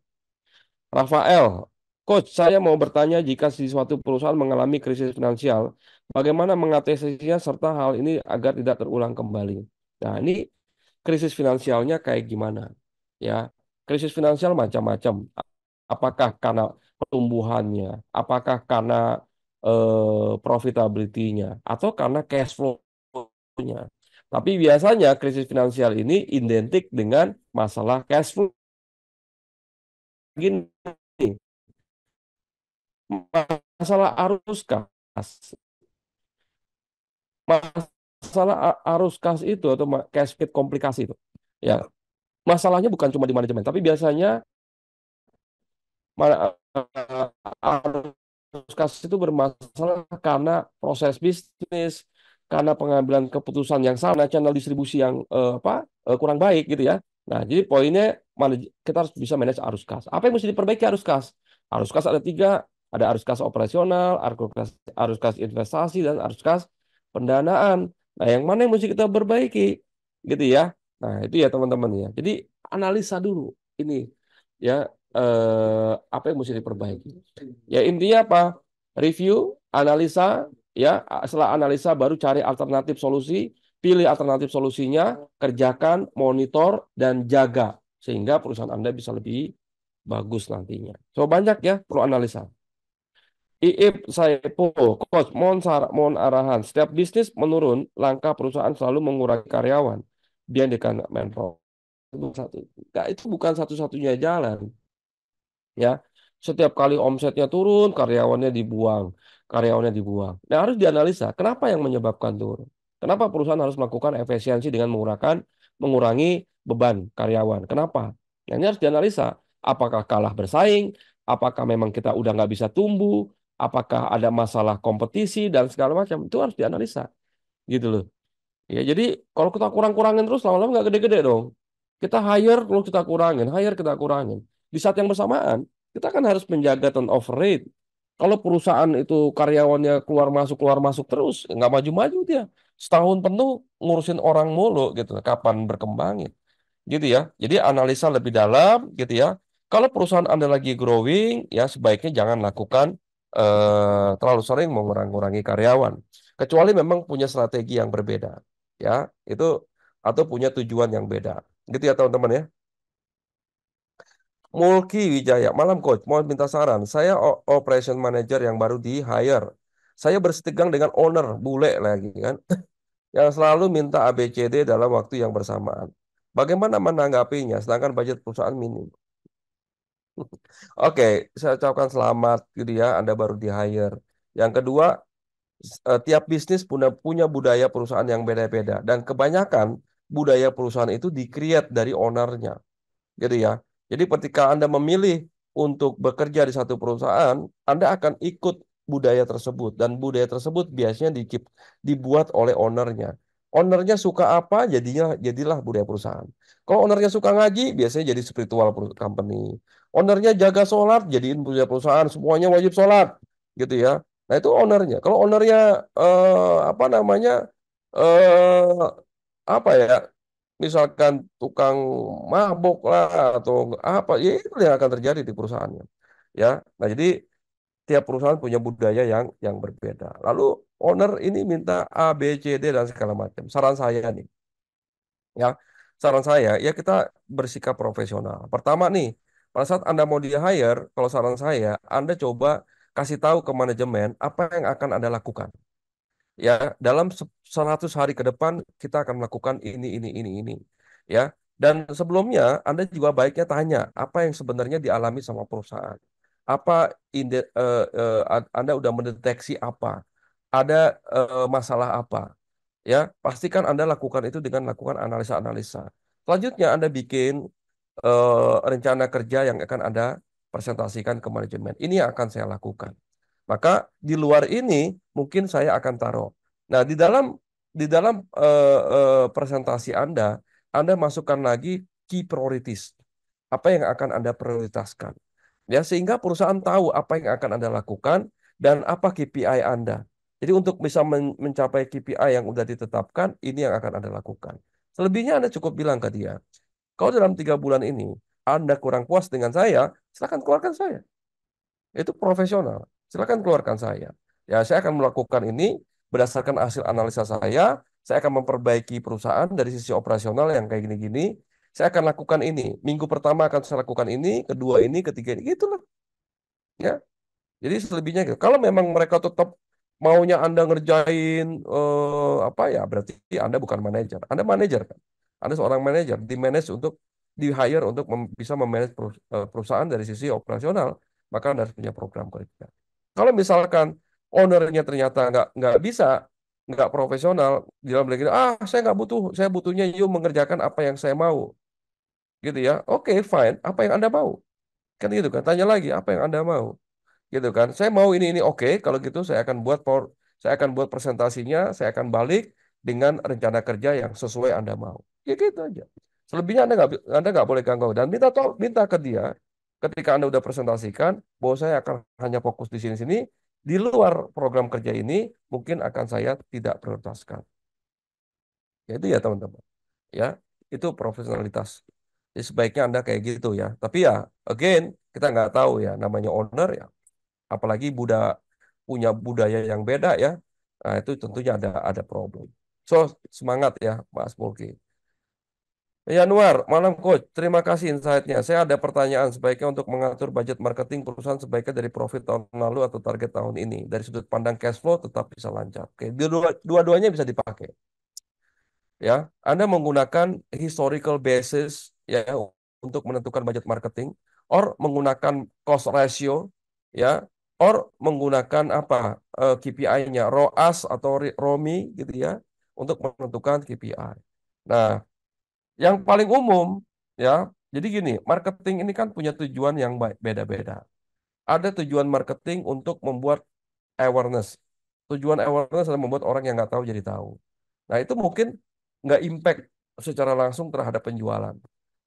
Rafael, Coach, saya mau bertanya jika di suatu perusahaan mengalami krisis finansial, bagaimana mengatasinya serta hal ini agar tidak terulang kembali. Nah, ini krisis finansialnya kayak gimana? Ya, krisis finansial macam-macam. Apakah karena pertumbuhannya, apakah karena profitability-nya, atau karena cash flow-nya. Tapi biasanya krisis finansial ini identik dengan masalah cash flow. Gini, masalah arus kas. Masalah arus kas itu atau cash flow komplikasi itu. Ya, masalahnya bukan cuma di manajemen, tapi biasanya arus kas itu bermasalah karena proses bisnis, karena pengambilan keputusan yang salah, channel distribusi yang kurang baik gitu ya. Nah, jadi poinnya kita harus bisa manage arus kas. Apa yang mesti diperbaiki arus kas? Arus kas ada tiga, ada arus kas operasional, arus kas investasi, dan arus kas pendanaan. Nah, yang mana yang mesti kita perbaiki? Gitu ya. Nah, itu ya teman-teman ya. Jadi analisa dulu ini ya apa yang mesti diperbaiki. Ya intinya apa? Review, analisa, ya setelah analisa baru cari alternatif solusi, pilih alternatif solusinya, kerjakan, monitor, dan jaga sehingga perusahaan Anda bisa lebih bagus nantinya. So banyak ya perlu analisa. Iip Saipul, Coach, mohon arahan. Setiap bisnis menurun, langkah perusahaan selalu mengurangi karyawan. Dia dengan manpower. Itu bukan satu-satunya jalan. Ya, setiap kali omsetnya turun, karyawannya dibuang. Nah, harus dianalisa, kenapa yang menyebabkan turun? Kenapa perusahaan harus melakukan efisiensi dengan mengurangi beban karyawan? Kenapa? Nah, ini harus dianalisa. Apakah kalah bersaing? Apakah memang kita udah nggak bisa tumbuh? Apakah ada masalah kompetisi dan segala macam? Itu harus dianalisa, gitu loh. Ya, jadi kalau kita kurang-kurangin terus, lama-lama nggak gede-gede dong. Kita hire, terus kita kurangin, hire, kita kurangin. Di saat yang bersamaan, kita kan harus menjaga turnover rate. Kalau perusahaan itu karyawannya keluar masuk terus, nggak maju-maju dia. Setahun penuh ngurusin orang mulu gitu. Kapan berkembangnya? Gitu ya. Jadi analisa lebih dalam gitu ya. Kalau perusahaan Anda lagi growing, ya sebaiknya jangan lakukan terlalu sering mengurangi karyawan. Kecuali memang punya strategi yang berbeda. Ya, itu atau punya tujuan yang beda. Gitu ya teman-teman ya. Mulki Wijaya, malam coach, mohon minta saran. Saya operation manager yang baru di hire. Saya bersitegang dengan owner, bule lagi kan, yang selalu minta ABCD dalam waktu yang bersamaan. Bagaimana menanggapinya, sedangkan budget perusahaan minim? Oke, saya ucapkan selamat gitu ya, Anda baru di hire. Yang kedua, Tiap bisnis punya budaya perusahaan yang beda-beda dan kebanyakan budaya perusahaan itu di-create dari ownernya, gitu ya. Jadi ketika Anda memilih untuk bekerja di satu perusahaan, Anda akan ikut budaya tersebut dan budaya tersebut biasanya dibuat oleh ownernya. Ownernya suka apa, jadilah budaya perusahaan. Kalau ownernya suka ngaji, biasanya jadi spiritual company. Ownernya jaga sholat, jadiin budaya perusahaan, semuanya wajib sholat, gitu ya. Nah itu ownernya. Kalau ownernya apa namanya eh apa ya, misalkan tukang mabok lah atau apa, ya itu yang akan terjadi di perusahaannya. Ya, nah jadi tiap perusahaan punya budaya yang berbeda. Lalu owner ini minta A, B, C, D dan segala macam. Saran saya nih, ya, saran saya ya kita bersikap profesional. Pertama nih, pada saat Anda mau di hire, kalau saran saya, Anda coba kasih tahu ke manajemen apa yang akan Anda lakukan. Ya, dalam 100 hari ke depan kita akan melakukan ini. Ya, dan sebelumnya Anda juga baiknya tanya apa yang sebenarnya dialami sama perusahaan. Apa Anda udah mendeteksi apa? Ada masalah apa? Ya, pastikan Anda lakukan itu dengan lakukan analisa-analisa. Selanjutnya Anda bikin rencana kerja yang akan Anda presentasikan ke manajemen. Ini yang akan saya lakukan. Maka di luar ini mungkin saya akan taruh. Nah, di dalam presentasi Anda masukkan lagi key priorities. Apa yang akan Anda prioritaskan? Ya, sehingga perusahaan tahu apa yang akan Anda lakukan dan apa KPI Anda. Jadi untuk bisa mencapai KPI yang sudah ditetapkan, ini yang akan Anda lakukan. Selebihnya Anda cukup bilang ke dia, kalau dalam 3 bulan ini Anda kurang puas dengan saya, silakan keluarkan saya. Itu profesional. Silakan keluarkan saya. Ya, saya akan melakukan ini berdasarkan hasil analisa saya. Saya akan memperbaiki perusahaan dari sisi operasional yang kayak gini-gini. Saya akan lakukan ini. Minggu pertama akan saya lakukan ini, kedua ini, ketiga ini. Gitulah. Ya. Jadi selebihnya gitu. Kalau memang mereka tetap maunya Anda ngerjain apa ya, berarti Anda bukan manajer. Anda manajer kan. Anda seorang manajer, di-manage untuk di-hire untuk bisa memanage perusahaan dari sisi operasional, maka Anda harus punya program kerja. Kalau misalkan ownernya ternyata nggak bisa, nggak profesional, dia bilang gini, saya nggak butuh, saya butuhnya you mengerjakan apa yang saya mau, gitu ya. Oke, fine. Apa yang Anda mau? Kan gitu kan. Tanya lagi, apa yang Anda mau? Gitu kan. Saya mau ini. Oke, kalau gitu saya akan buat presentasinya, saya akan balik dengan rencana kerja yang sesuai Anda mau. Ya gitu aja. Selebihnya Anda nggak boleh ganggu dan minta ke dia ketika Anda udah presentasikan bahwa saya akan hanya fokus di sini-sini, di luar program kerja ini mungkin akan saya tidak prioritaskan. Ya itu ya teman-teman. Ya, itu profesionalitas. Jadi sebaiknya Anda kayak gitu ya. Tapi ya, again, kita nggak tahu ya, namanya owner ya. Apalagi punya budaya yang beda ya. Nah, itu tentunya ada problem. So, semangat ya, Mas Mulki. Ya, Anwar, malam coach. Terima kasih insight-nya. Saya ada pertanyaan sebaiknya untuk mengatur budget marketing perusahaan sebaiknya dari profit tahun lalu atau target tahun ini. Dari sudut pandang cash flow tetap bisa lancar. Oke, dua-duanya bisa dipakai. Ya, Anda menggunakan historical basis ya untuk menentukan budget marketing, or menggunakan cost ratio, ya, or menggunakan apa KPI-nya, ROAS atau ROMI gitu ya, untuk menentukan KPI. Nah, yang paling umum ya, jadi gini, marketing ini kan punya tujuan yang beda-beda. Ada tujuan marketing untuk membuat awareness. Tujuan awareness adalah membuat orang yang nggak tahu jadi tahu. Nah, itu mungkin nggak impact secara langsung terhadap penjualan.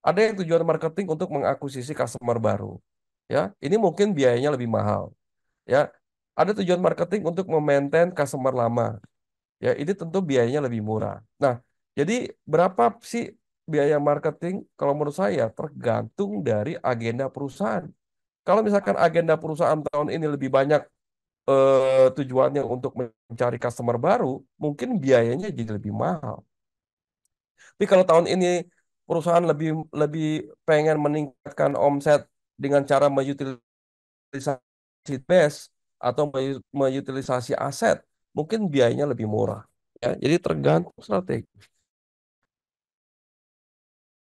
Ada yang tujuan marketing untuk mengakuisisi customer baru. Ya, ini mungkin biayanya lebih mahal. Ya, ada tujuan marketing untuk memaintain customer lama. Ya, ini tentu biayanya lebih murah. Nah, jadi berapa sih biaya marketing? Kalau menurut saya tergantung dari agenda perusahaan. Kalau misalkan agenda perusahaan tahun ini lebih banyak tujuannya untuk mencari customer baru, mungkin biayanya jadi lebih mahal. Tapi kalau tahun ini perusahaan lebih lebih pengen meningkatkan omset dengan cara mengutilisasi base atau mengutilisasi aset, mungkin biayanya lebih murah. Ya, jadi tergantung strategi.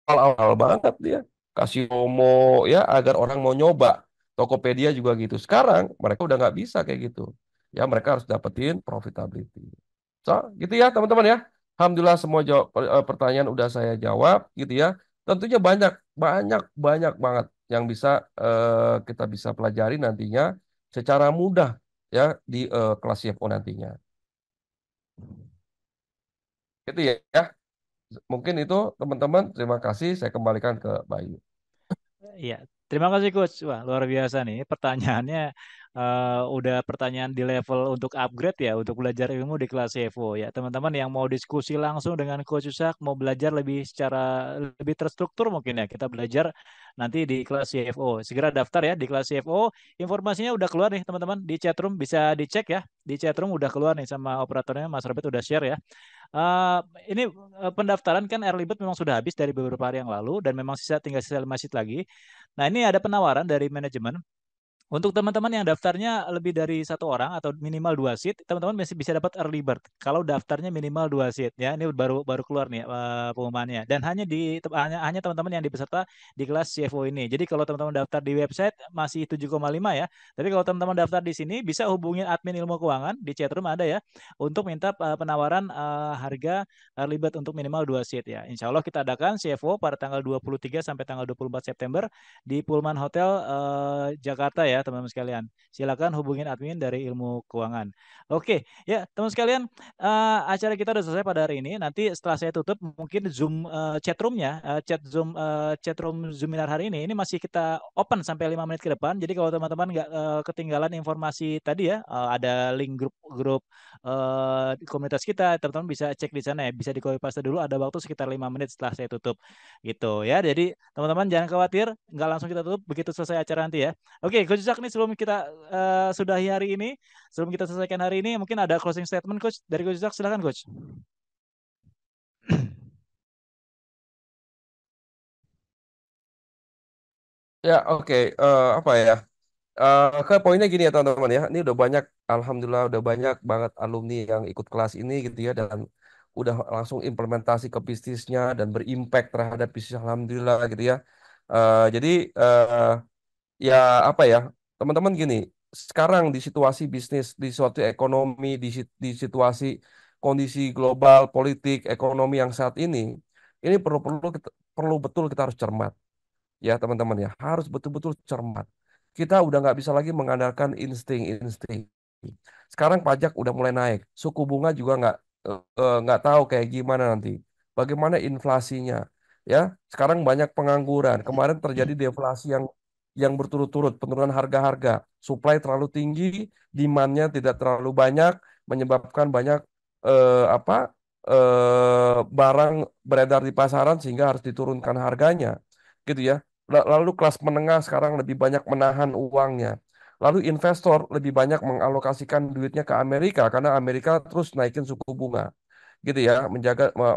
Awal-awal banget dia kasih promo ya agar orang mau nyoba. Tokopedia juga gitu. Sekarang mereka udah nggak bisa kayak gitu. Ya, mereka harus dapetin profitability. So, gitu ya teman-teman ya. Alhamdulillah semua pertanyaan udah saya jawab gitu ya. Tentunya banyak banyak banyak banget yang bisa kita bisa pelajari nantinya secara mudah ya di kelas CFO nantinya. Gitu ya. Mungkin itu teman-teman. Terima kasih. Saya kembalikan ke Bayu. Iya, terima kasih Coach. Wah, luar biasa nih. Pertanyaannya udah pertanyaan di level untuk upgrade ya, untuk belajar ilmu di kelas CFO ya. Teman-teman yang mau diskusi langsung dengan Coach Yusak, mau belajar lebih terstruktur mungkin ya. Kita belajar nanti di kelas CFO. Segera daftar ya di kelas CFO. Informasinya udah keluar nih teman-teman di chatroom, bisa dicek ya. Di chatroom udah keluar nih sama operatornya, Mas Robert udah share ya. Eh, ini pendaftaran kan early bird memang sudah habis dari beberapa hari yang lalu dan memang tinggal sisa 5 seat lagi. Nah, ini ada penawaran dari manajemen untuk teman-teman yang daftarnya lebih dari satu orang atau minimal dua seat, teman-teman masih bisa dapat early bird. Kalau daftarnya minimal dua seat, ya ini baru baru keluar nih pengumumannya. Dan hanya teman-teman yang dipeserta di kelas CFO ini. Jadi kalau teman-teman daftar di website masih 7,5 ya. Tapi kalau teman-teman daftar di sini bisa hubungin admin ilmu keuangan di chatroom ada ya untuk minta penawaran harga early bird untuk minimal dua seat ya. Insya Allah kita adakan CFO pada tanggal 23 sampai tanggal 24 September di Pullman Hotel Jakarta ya teman-teman sekalian. Silakan hubungin admin dari ilmu keuangan. Oke, ya teman sekalian, acara kita udah selesai pada hari ini. Nanti setelah saya tutup mungkin Zoom chatroomnya, chatroom Zoominar hari ini masih kita open sampai 5 menit ke depan. Jadi kalau teman-teman nggak ketinggalan informasi tadi ya, ada link grup di komunitas kita, teman-teman bisa cek di sana ya, bisa di copy paste dulu. Ada waktu sekitar 5 menit setelah saya tutup, gitu ya. Jadi teman-teman jangan khawatir, nggak langsung kita tutup begitu selesai acara nanti ya. Oke, Coach Zak nih sebelum kita sudahi hari ini, sebelum kita selesaikan hari ini, mungkin ada closing statement Coach dari Coach Zak, silakan Coach. Ya, oke. Apa ya? Ke poinnya gini ya teman-teman ya. Ini udah banyak, alhamdulillah udah banyak banget alumni yang ikut kelas ini gitu ya dan udah langsung implementasi ke bisnisnya dan berimpact terhadap bisnis alhamdulillah gitu ya. Jadi ya apa ya teman-teman gini. Sekarang di situasi bisnis, di suatu ekonomi, di situasi kondisi global, politik, ekonomi yang saat ini perlu perlu perlu betul kita harus cermat ya teman-teman ya harus betul-betul cermat. Kita udah nggak bisa lagi mengandalkan insting-insting. Sekarang pajak udah mulai naik, suku bunga juga nggak tahu kayak gimana nanti. Bagaimana inflasinya? Ya, sekarang banyak pengangguran. Kemarin terjadi deflasi yang berturut-turut, penurunan harga-harga. Supply terlalu tinggi, demand-nya tidak terlalu banyak, menyebabkan banyak apa barang beredar di pasaran sehingga harus diturunkan harganya, gitu ya. Lalu kelas menengah sekarang lebih banyak menahan uangnya. Lalu investor lebih banyak mengalokasikan duitnya ke Amerika karena Amerika terus naikin suku bunga, gitu ya,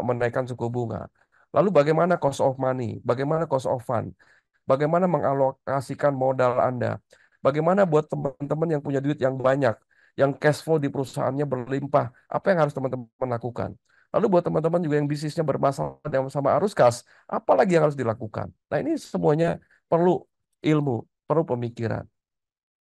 menaikkan suku bunga. Lalu bagaimana cost of money? Bagaimana cost of fund? Bagaimana mengalokasikan modal Anda? Bagaimana buat teman-teman yang punya duit yang banyak, yang cash flow di perusahaannya berlimpah? Apa yang harus teman-teman lakukan? Lalu buat teman-teman juga yang bisnisnya bermasalah dengan sama arus kas, apa lagi yang harus dilakukan? Nah, ini semuanya perlu ilmu, perlu pemikiran,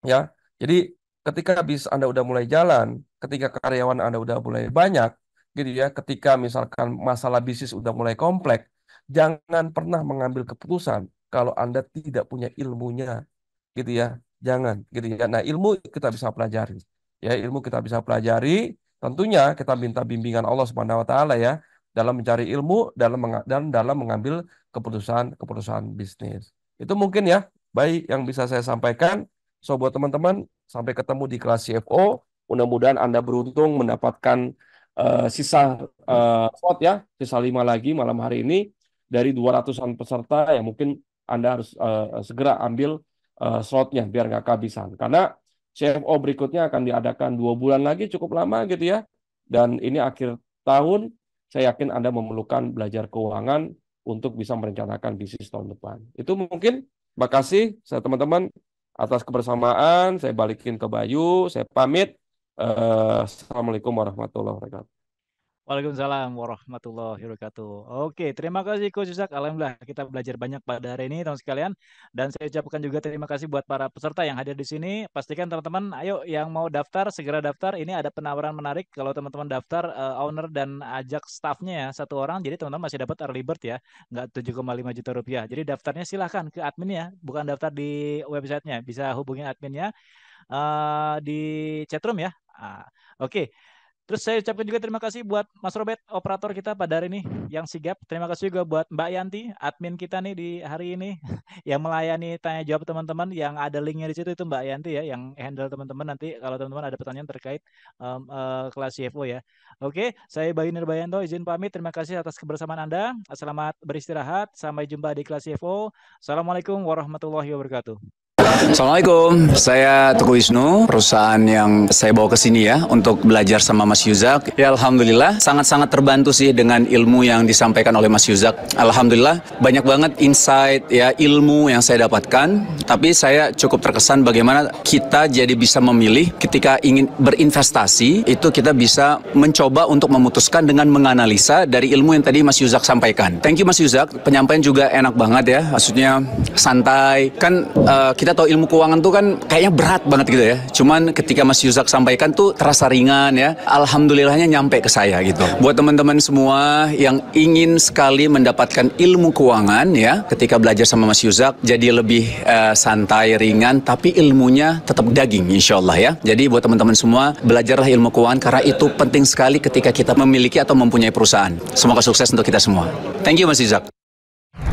ya. Jadi ketika bisnis Anda udah mulai jalan, ketika karyawan Anda udah mulai banyak, gitu ya, ketika misalkan masalah bisnis udah mulai kompleks, jangan pernah mengambil keputusan kalau Anda tidak punya ilmunya, gitu ya. Jangan, gitu ya. Nah, ilmu kita bisa pelajari. Ya, ilmu kita bisa pelajari. Tentunya kita minta bimbingan Allah Subhanahu wa taala ya dalam mencari ilmu dan dalam mengambil keputusan bisnis. Itu mungkin ya, baik yang bisa saya sampaikan. So buat teman-teman, sampai ketemu di kelas CFO. Mudah-mudahan Anda beruntung mendapatkan sisa slot ya, sisa 5 lagi malam hari ini dari 200-an peserta yang mungkin Anda harus segera ambil slotnya biar nggak kehabisan. Karena CFO berikutnya akan diadakan 2 bulan lagi, cukup lama gitu ya. Dan ini akhir tahun, saya yakin Anda memerlukan belajar keuangan untuk bisa merencanakan bisnis tahun depan. Itu mungkin, makasih saya teman-teman atas kebersamaan. Saya balikin ke Bayu, saya pamit. Assalamualaikum warahmatullahi wabarakatuh. Waalaikumsalam warahmatullahi wabarakatuh. Oke, terima kasih Coach Yusak. Alhamdulillah kita belajar banyak pada hari ini teman sekalian. Dan saya ucapkan juga terima kasih buat para peserta yang hadir di sini. Pastikan teman-teman, ayo yang mau daftar segera daftar. Ini ada penawaran menarik kalau teman-teman daftar owner dan ajak staffnya ya satu orang. Jadi teman-teman masih dapat early bird ya, nggak 7,5 juta rupiah. Jadi daftarnya silahkan ke adminnya, bukan daftar di websitenya. Bisa hubungi adminnya di chatroom ya. Oke. Terus saya ucapkan juga terima kasih buat Mas Robert, operator kita pada hari ini yang sigap. Terima kasih juga buat Mbak Yanti, admin kita nih di hari ini yang melayani tanya jawab teman-teman. Yang ada linknya di situ itu Mbak Yanti ya, yang handle teman-teman nanti kalau teman-teman ada pertanyaan terkait kelas CFO ya. Oke, saya Bayu Nirbayanto izin pamit. Terima kasih atas kebersamaan Anda. Selamat beristirahat. Sampai jumpa di kelas CFO. Assalamualaikum warahmatullahi wabarakatuh. Assalamualaikum, saya Teguh Wisnu, perusahaan yang saya bawa ke sini ya untuk belajar sama Mas Yuzak. Ya Alhamdulillah, sangat-sangat terbantu sih dengan ilmu yang disampaikan oleh Mas Yuzak. Alhamdulillah, banyak banget insight ya, ilmu yang saya dapatkan. Tapi saya cukup terkesan bagaimana kita jadi bisa memilih ketika ingin berinvestasi, itu kita bisa mencoba untuk memutuskan dengan menganalisa dari ilmu yang tadi Mas Yuzak sampaikan. Thank you Mas Yuzak, penyampaian juga enak banget ya, maksudnya santai. Kan kita tahu ilmu keuangan tuh kan kayaknya berat banget gitu ya. Cuman ketika Mas Yuzak sampaikan tuh terasa ringan ya. Alhamdulillahnya nyampe ke saya gitu. Buat teman-teman semua yang ingin sekali mendapatkan ilmu keuangan ya, ketika belajar sama Mas Yuzak jadi lebih santai, ringan, tapi ilmunya tetap daging insya Allah ya. Jadi buat teman-teman semua, belajarlah ilmu keuangan karena itu penting sekali ketika kita memiliki atau mempunyai perusahaan. Semoga sukses untuk kita semua. Thank you Mas Yuzak.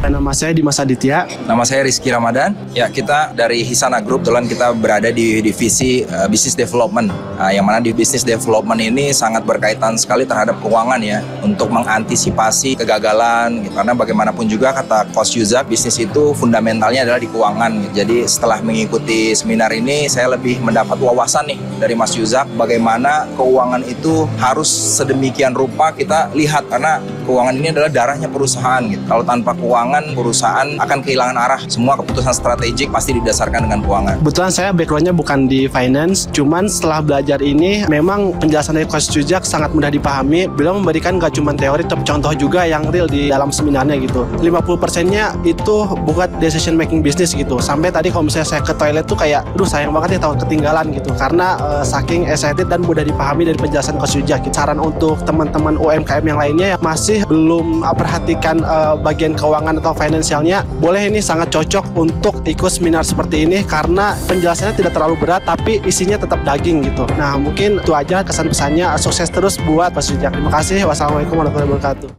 Nama saya Dimas Aditya. Nama saya Rizky Ramadan. Ya, kita dari Hisana Group, kebetulan kita berada di divisi Business Development. Yang mana di Business Development ini sangat berkaitan sekali terhadap keuangan ya, untuk mengantisipasi kegagalan. Gitu. Karena bagaimanapun juga kata Coach Yuzak, bisnis itu fundamentalnya adalah di keuangan. Gitu. Jadi setelah mengikuti seminar ini, saya lebih mendapat wawasan nih dari Mas Yuzak, bagaimana keuangan itu harus sedemikian rupa kita lihat, karena keuangan ini adalah darahnya perusahaan. Gitu. Kalau tanpa keuangan, perusahaan akan kehilangan arah. Semua keputusan strategik pasti didasarkan dengan keuangan. Kebetulan saya backgroundnya bukan di finance, cuman setelah belajar ini memang penjelasan dari Coach Yuzak sangat mudah dipahami. Beliau memberikan gak cuma teori, tapi contoh juga yang real di dalam seminarnya gitu. 50%-nya itu buat decision making business gitu. Sampai tadi kalau misalnya saya ke toilet tuh kayak, aduh sayang banget ya tahu ketinggalan gitu. Karena saking excited dan mudah dipahami dari penjelasan Coach Yuzak. Saran untuk teman-teman UMKM yang lainnya yang masih belum perhatikan bagian keuangan atau finansialnya, boleh, ini sangat cocok untuk ikut seminar seperti ini karena penjelasannya tidak terlalu berat tapi isinya tetap daging gitu. Nah mungkin itu aja kesan pesannya. Sukses terus buat Mas Yuzak. Terima kasih. Wassalamualaikum warahmatullahi wabarakatuh.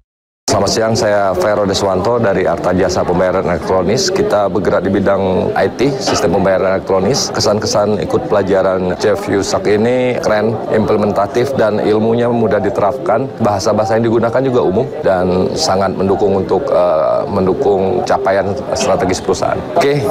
Selamat siang, saya Vero Deswanto dari Arta Jasa Pembayaran Elektronis. Kita bergerak di bidang IT, sistem pembayaran elektronis. Kesan-kesan ikut pelajaran Chef Yuzak ini keren, implementatif, dan ilmunya mudah diterapkan. Bahasa-bahasa yang digunakan juga umum dan sangat mendukung untuk mendukung capaian strategis perusahaan. Oke,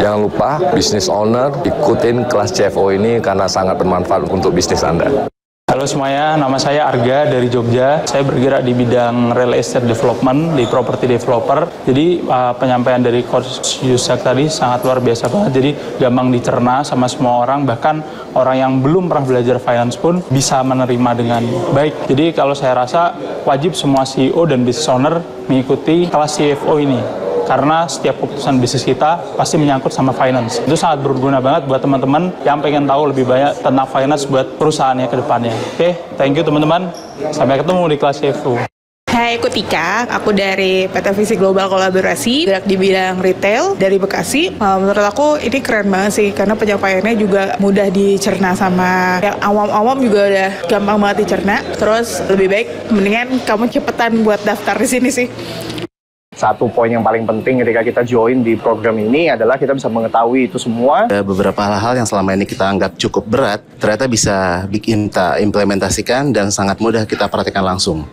jangan lupa business owner ikutin kelas CFO ini karena sangat bermanfaat untuk bisnis Anda. Halo semuanya, nama saya Arga dari Jogja. Saya bergerak di bidang real estate development, di property developer. Jadi penyampaian dari Coach Yuzak tadi sangat luar biasa banget. Jadi gampang dicerna sama semua orang, bahkan orang yang belum pernah belajar finance pun bisa menerima dengan baik. Jadi kalau saya rasa wajib semua CEO dan business owner mengikuti kelas CFO ini. Karena setiap keputusan bisnis kita pasti menyangkut sama finance. Itu sangat berguna banget buat teman-teman yang pengen tahu lebih banyak tentang finance buat perusahaannya ke depannya. Oke, thank you teman-teman. Sampai ketemu di kelas CFO. Hai, aku Tika. Aku dari PT Visi Global Kolaborasi, gerak di bidang retail dari Bekasi. Menurut aku ini keren banget sih, karena penyampaiannya juga mudah dicerna sama yang awam-awam juga udah gampang banget dicerna. Terus lebih baik mendingan kamu cepetan buat daftar di sini sih. Satu poin yang paling penting ketika kita join di program ini adalah kita bisa mengetahui itu semua. Beberapa hal-hal yang selama ini kita anggap cukup berat, ternyata bisa kita implementasikan dan sangat mudah kita praktikkan langsung.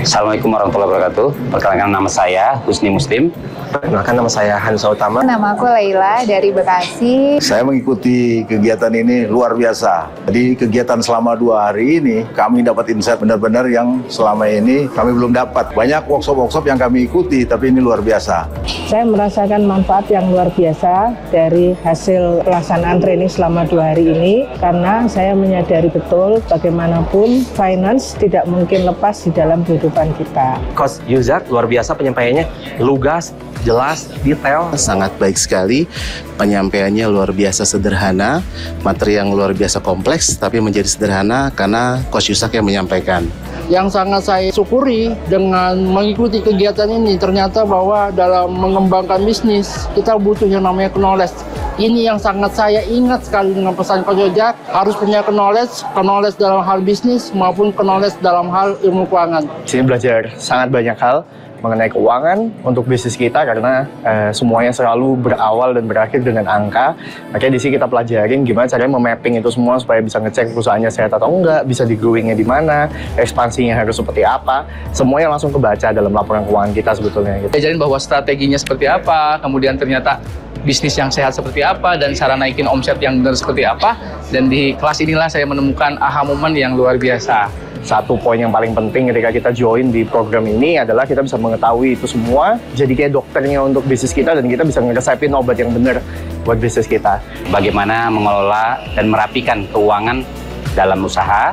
Assalamualaikum warahmatullahi wabarakatuh. Perkenalkan nama saya Husni Muslim. Perkenalkan nama saya Hansa Utama. Nama aku Laila dari Bekasi. Saya mengikuti kegiatan ini luar biasa. Jadi kegiatan selama 2 hari ini kami dapat insight benar-benar yang selama ini kami belum dapat. Banyak workshop-workshop yang kami ikuti, tapi ini luar biasa. Saya merasakan manfaat yang luar biasa dari hasil pelaksanaan training selama 2 hari ini, karena saya menyadari betul bagaimanapun finance tidak mungkin lepas di dalam kehidupan kita. Coach Yuzak luar biasa penyampaiannya, lugas, jelas, detail. Sangat baik sekali, penyampaiannya luar biasa sederhana, materi yang luar biasa kompleks tapi menjadi sederhana karena Coach Yuzak yang menyampaikan. Yang sangat saya syukuri dengan mengikuti kegiatan ini, ternyata bahwa dalam mengembangkan bisnis kita butuh yang namanya knowledge. Ini yang sangat saya ingat sekali dengan pesan Coach Yuzak, harus punya knowledge dalam hal bisnis maupun knowledge dalam hal ilmu keuangan. Sini belajar sangat banyak hal mengenai keuangan untuk bisnis kita karena semuanya selalu berawal dan berakhir dengan angka. Makanya di sini kita pelajarin gimana caranya memapping itu semua supaya bisa ngecek perusahaannya sehat atau enggak, bisa di growing-nya di mana, ekspansinya harus seperti apa. Semuanya langsung kebaca dalam laporan keuangan kita sebetulnya. Ajarin bahwa strateginya seperti apa, kemudian ternyata bisnis yang sehat seperti apa, dan cara naikin omset yang benar seperti apa. Dan di kelas inilah saya menemukan aha moment yang luar biasa. Satu poin yang paling penting ketika kita join di program ini adalah kita bisa mengetahui itu semua, jadi kayak dokternya untuk bisnis kita dan kita bisa ngeresepin obat yang benar buat bisnis kita. Bagaimana mengelola dan merapikan keuangan dalam usaha,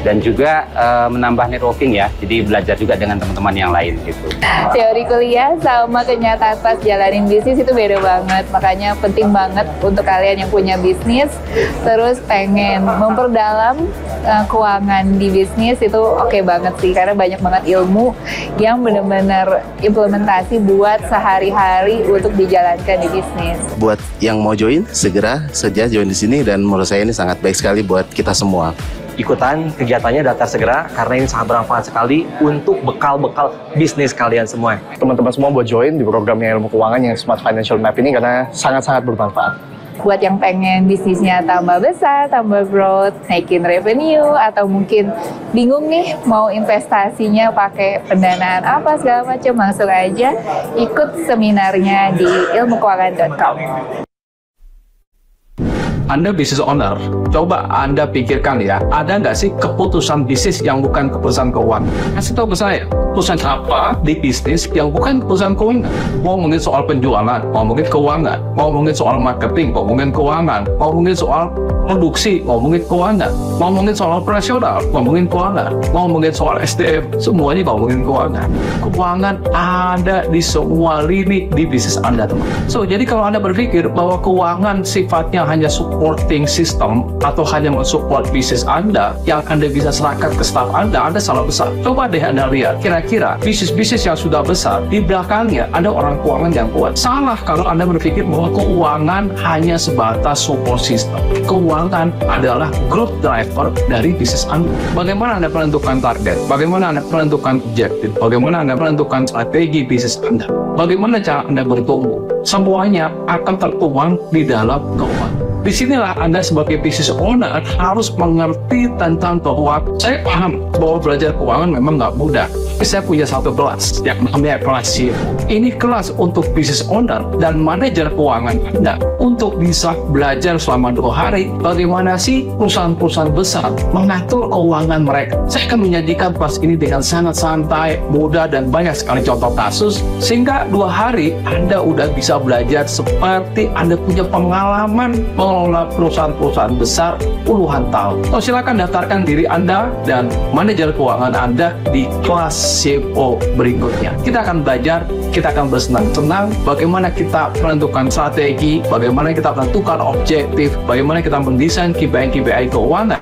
dan juga menambah networking ya, jadi belajar juga dengan teman-teman yang lain gitu. Teori kuliah sama kenyataan pas jalanin bisnis itu beda banget, makanya penting banget untuk kalian yang punya bisnis terus pengen memperdalam keuangan di bisnis itu oke banget sih, karena banyak banget ilmu yang benar-benar implementasi buat sehari-hari untuk dijalankan di bisnis. Buat yang mau join, segera saja join di sini dan menurut saya ini sangat baik sekali buat kita semua. Ikutan kegiatannya, daftar segera karena ini sangat bermanfaat sekali untuk bekal-bekal bisnis kalian semua. Teman-teman semua buat join di programnya ilmu keuangan yang Smart Financial Map ini karena sangat-sangat bermanfaat. Buat yang pengen bisnisnya tambah besar, tambah growth, naikin revenue, atau mungkin bingung nih mau investasinya pakai pendanaan apa segala macam, langsung aja ikut seminarnya di ilmukeuangan.com. Anda business owner, coba Anda pikirkan ya, ada nggak sih keputusan bisnis yang bukan keputusan keuangan? Kasih tahu ke saya, keputusan apa di bisnis yang bukan keputusan keuangan? Ngomongin soal penjualan, ngomongin keuangan, ngomongin soal marketing, ngomongin keuangan, ngomongin soal produksi, ngomongin keuangan, ngomongin soal operasional, ngomongin keuangan, ngomongin soal SDM, semuanya ngomongin keuangan. Keuangan ada di semua lini di bisnis Anda, teman. So, jadi kalau Anda berpikir bahwa keuangan sifatnya hanya supporting system atau hanya mensupport bisnis Anda yang Anda bisa serahkan ke staff Anda salah besar. Coba deh Anda lihat, kira-kira bisnis-bisnis yang sudah besar, di belakangnya ada orang keuangan yang kuat. Salah kalau Anda berpikir bahwa keuangan hanya sebatas support system. Keuangan adalah growth driver dari bisnis Anda. Bagaimana Anda menentukan target? Bagaimana Anda menentukan objektif? Bagaimana Anda menentukan strategi bisnis Anda? Bagaimana cara Anda bertumbuh? Semuanya akan tertuang di dalam keuangan. Disinilah Anda sebagai business owner harus mengerti tentang bahwa saya paham bahwa belajar keuangan memang nggak mudah. Saya punya satu kelas yang namanya kelas CFO. Ini kelas untuk business owner dan manajer keuangan Anda untuk bisa belajar selama 2 hari bagaimana sih perusahaan-perusahaan besar mengatur keuangan mereka. Saya akan menyajikan kelas ini dengan sangat santai, mudah, dan banyak sekali contoh kasus sehingga 2 hari Anda udah bisa belajar seperti Anda punya pengalaman mengelola perusahaan-perusahaan besar puluhan tahun. So, silakan daftarkan diri Anda dan manajer keuangan Anda di kelas CFO berikutnya. Kita akan belajar, kita akan bersenang-senang bagaimana kita menentukan strategi, bagaimana kita menentukan objektif, bagaimana kita mendesain KPI keuangan